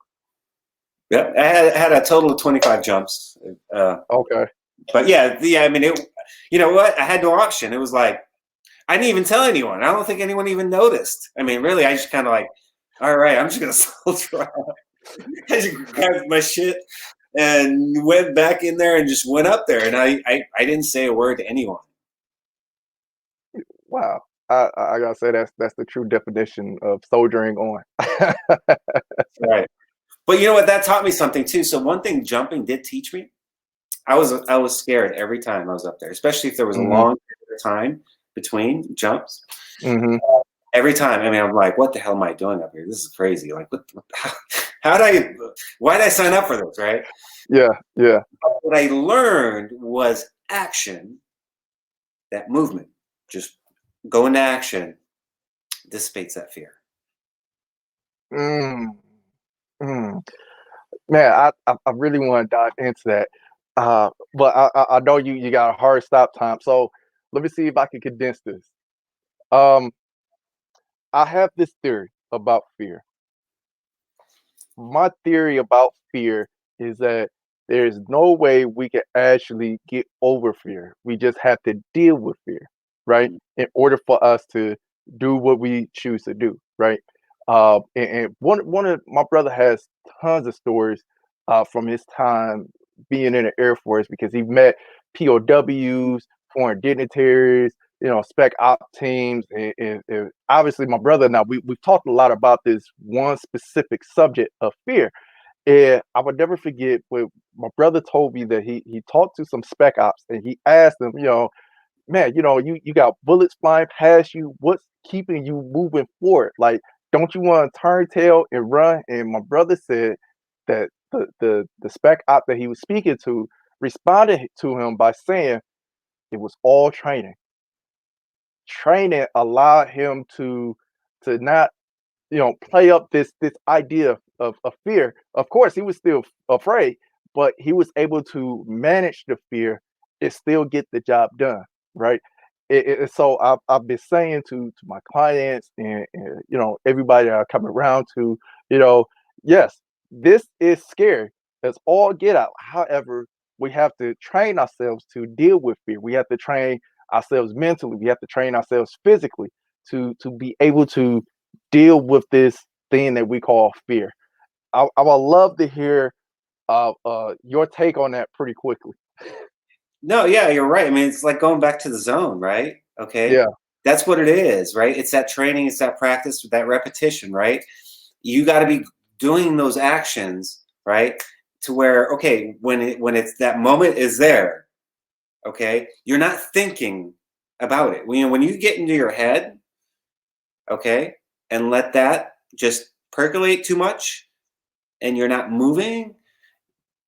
Yep, I had a total of 25 jumps. Uh, Okay. but yeah. I mean, you know what? I had no option. It was like I didn't even tell anyone. I don't think anyone even noticed. I mean, really, I just kind of like, all right, I'm just gonna soldier on. I just grabbed my shit and went back in there and just went up there, and I didn't say a word to anyone. Wow. I gotta say that's the true definition of soldiering on. Right. But you know what? That taught me something too. So one thing jumping did teach me. I was scared every time I was up there, especially if there was a Mhm. long period of time between jumps. Mhm. Every time, I mean, I'm like, what the hell am I doing up here? This is crazy. Like, how did why did I sign up for this, right? Yeah, yeah. What I learned was action, that movement, just go into action dissipates that fear. Mm, mm. Man, I really wanna dive into that, but I know you got a hard stop time, so let me see if I can condense this. Um, I have this theory about fear. My theory about fear is that there's no way we can actually get over fear. We just have to deal with fear, right? In order for us to do what we choose to do, right? And one of my brother has tons of stories from his time being in the Air Force because he met POWs, foreign dignitaries, spec op teams, and obviously my brother and I we've talked a lot about this one specific subject of fear. And I would never forget when my brother told me that he talked to some spec ops and he asked them, man, you got bullets flying past you. What's keeping you moving forward? Like, don't you want to turn tail and run? And my brother said that the spec op that he was speaking to responded to him by saying it was all training. Training allowed him to not play up this idea of fear. Of course, he was still afraid, but he was able to manage the fear and still get the job done, right? So I've been saying to my clients and everybody that I come around to, you know, yes, this is scary. That's all get out. However, we have to train ourselves to deal with fear. We have to train ourselves mentally. We have to train ourselves physically to be able to deal with this thing that we call fear. I would love to hear your take on that pretty quickly. No, yeah, you're right. I mean, it's like going back to the zone, right? Okay. Yeah, That's what it is, right? It's that training, it's that practice, that repetition, right? You got to be doing those actions, right? To where, okay, when it's that moment is there, okay, you're not thinking about it. When you get into your head, okay, and let that just percolate too much and you're not moving,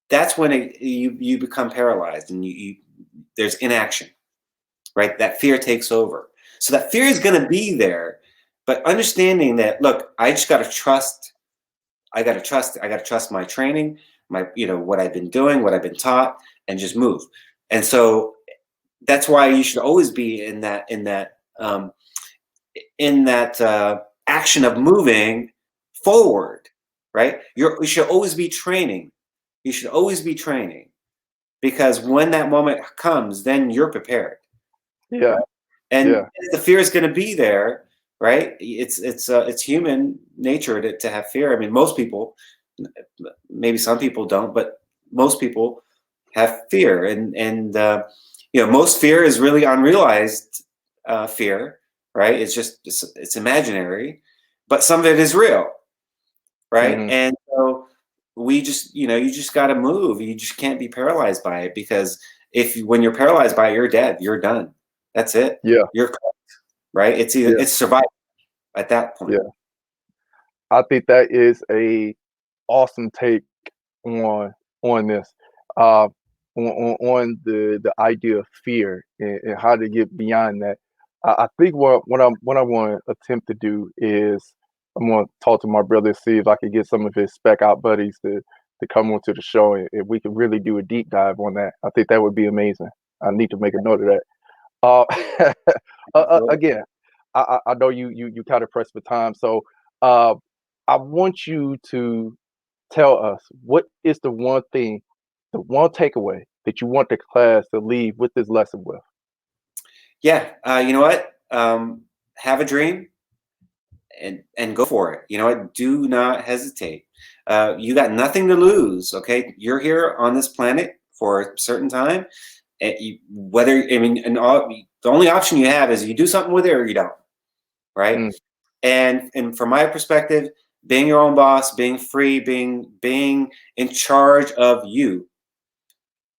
that's when you become paralyzed and there's inaction, right? That fear takes over. So that fear is going to be there, but understanding that, look, I just got to trust. I got to trust. I got to trust my training, my, what I've been doing, what I've been taught, and just move. And so that's why you should always be in that action of moving forward, right? You should always be training. You should always be training because when that moment comes, then you're prepared. yeah, Right? And yeah, the fear is going to be there, right? It's human nature to have fear. I mean, most people, maybe some people don't, but most people have fear, and most fear is really unrealized fear, right? It's imaginary, but some of it is real, right? hmm And so we just you just got to move. You just can't be paralyzed by it because when you're paralyzed by it, you're dead. You're done. That's it. yeah, You're right. yeah, It's survival at that point. yeah. I think that is a awesome take on this. Uh, on the idea of fear and how to get beyond that. I think what I want to attempt to do is I'm going to talk to my brother, see if I can get some of his spec out buddies to come onto the show and we can really do a deep dive on that. I think that would be amazing. I need to make a note of that. Absolutely. Again, I know you kind of pressed for time, so uh, I want you to tell us what is the one thing, the one takeaway that you want the class to leave with this lesson with. Yeah. You know what? Have a dream and go for it. You know what? Do not hesitate. You got nothing to lose. Okay, you're here on this planet for a certain time. Whether I mean, the only option you have is you do something with it or you don't. Right. Mm, And from my perspective, being your own boss, being free, being in charge of you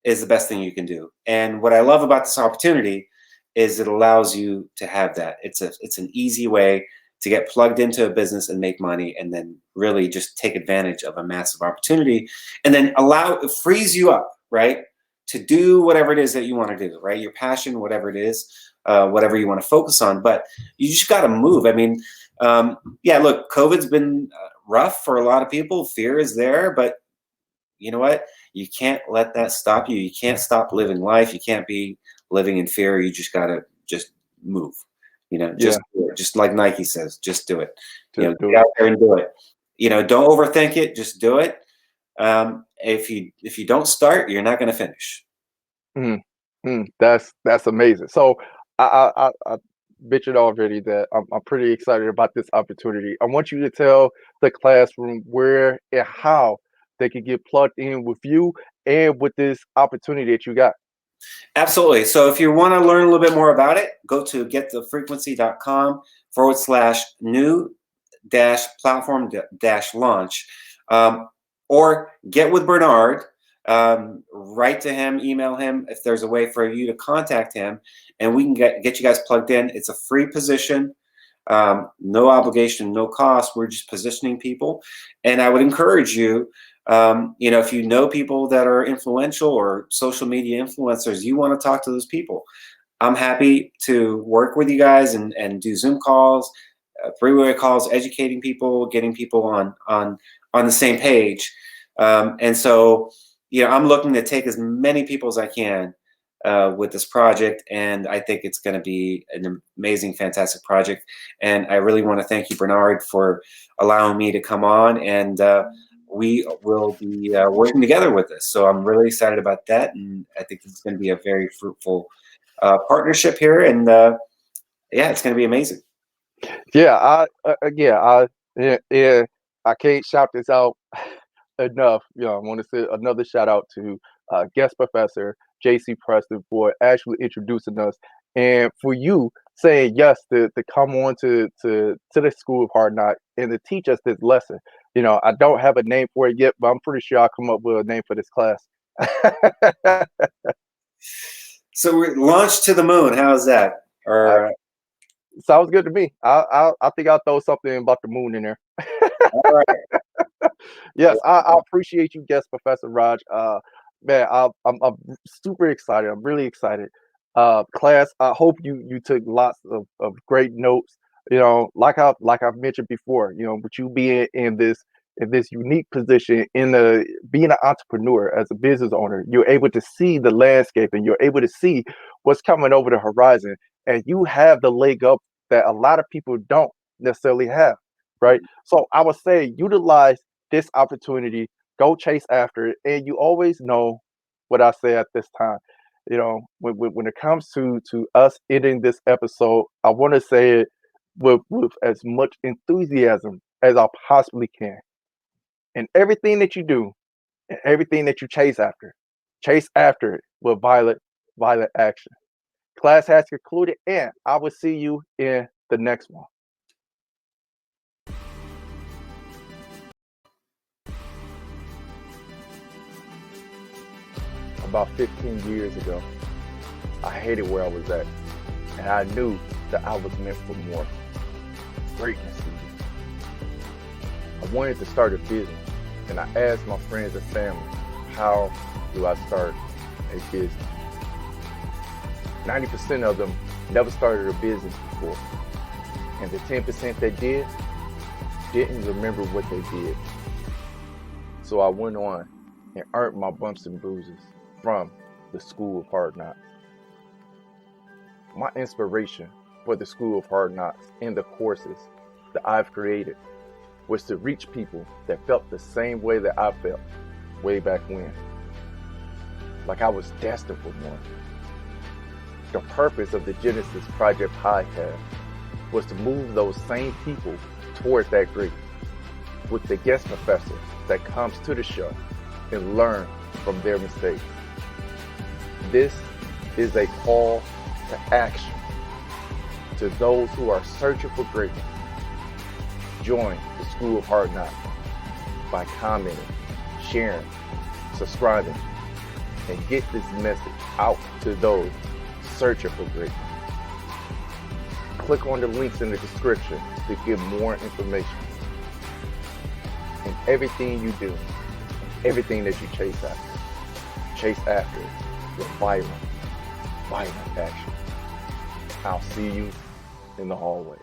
is the best thing you can do. And what I love about this opportunity is it allows you to have that. It's an easy way to get plugged into a business and make money and then really just take advantage of a massive opportunity and then it frees you up, right? To do whatever it is that you want to do, right? Your passion, whatever it is, whatever you want to focus on. But you just got to move. I mean, yeah, look, COVID's been rough for a lot of people. Fear is there, but you know what? You can't let that stop you. You can't stop living life. You can't be living in fear. You just gotta just move. yeah, Just do it. Just like Nike says, just do it. just do Get it. out there and do it. Don't overthink it. Just do it. If you don't start, you're not going to finish. Mm, that's amazing. So I mentioned already that I'm pretty excited about this opportunity. I want you to tell the classroom where and how they can get plugged in with you and with this opportunity that you got. Absolutely. So if you want to learn a little bit more about it, go to getthefrequency.com/new dash platform dash launch, or get with Bernard. Write to him, email him if there's a way for you to contact him, and we can get you guys plugged in. It's a free position, no obligation, no cost. We're just positioning people, and I would encourage you. If you know people that are influential or social media influencers, you want to talk to those people. I'm happy to work with you guys and do Zoom calls, three-way calls, educating people, getting people on the same page. And so, I'm looking to take as many people as I can with this project, and I think it's going to be an amazing, fantastic project. And I really want to thank you, Bernard, for allowing me to come on, and we will be working together with this. So I'm really excited about that, and I think it's going to be a very fruitful partnership here, and yeah, it's going to be amazing. Yeah, yeah, I can't shout this out enough. I want to say another shout out to guest professor JC Preston for actually introducing us, and for you saying yes to come on to the School of Hard Knocks and to teach us this lesson. I don't have a name for it yet, but I'm pretty sure I'll come up with a name for this class. So we're launched to the moon. How's that? Uh, Or Sounds good to me. I think I'll throw something about the moon in there. all right. Yes, I appreciate you, guest Professor Raj. Man, I'm super excited. I'm really excited. Class, I hope you took lots of great notes. Like I've mentioned before, with you being in this unique position in the being an entrepreneur as a business owner, you're able to see the landscape and you're able to see what's coming over the horizon, and you have the leg up that a lot of people don't necessarily have, right? So I would say utilize this opportunity, go chase after it, and you always know what I say at this time. When it comes to us ending this episode, I want to say it with as much enthusiasm as I possibly can. And everything that you do, and everything that you chase after it with violent action. Class has concluded, and I will see you in the next one. About 15 years ago, I hated where I was at, and I knew that I was meant for more greatness. I wanted to start a business, and I asked my friends and family, how do I start a business? 90% of them never started a business before, and the 10% that didn't remember what they did. So I went on and earned my bumps and bruises from the School of Hard Knocks. My inspiration for the School of Hard Knocks and the courses that I've created was to reach people that felt the same way that I felt way back when. Like I was destined for more. The purpose of the Genesis Project podcast was to move those same people towards that greatness with the guest professor that comes to the show and learn from their mistakes. This is a call to action to those who are searching for greatness. Join the School of Hard Knocks by commenting, sharing, subscribing, and get this message out to those searching for greatness. Click on the links in the description to get more information. And everything you do, everything that you chase after it with violent action. I'll see you in the hallway.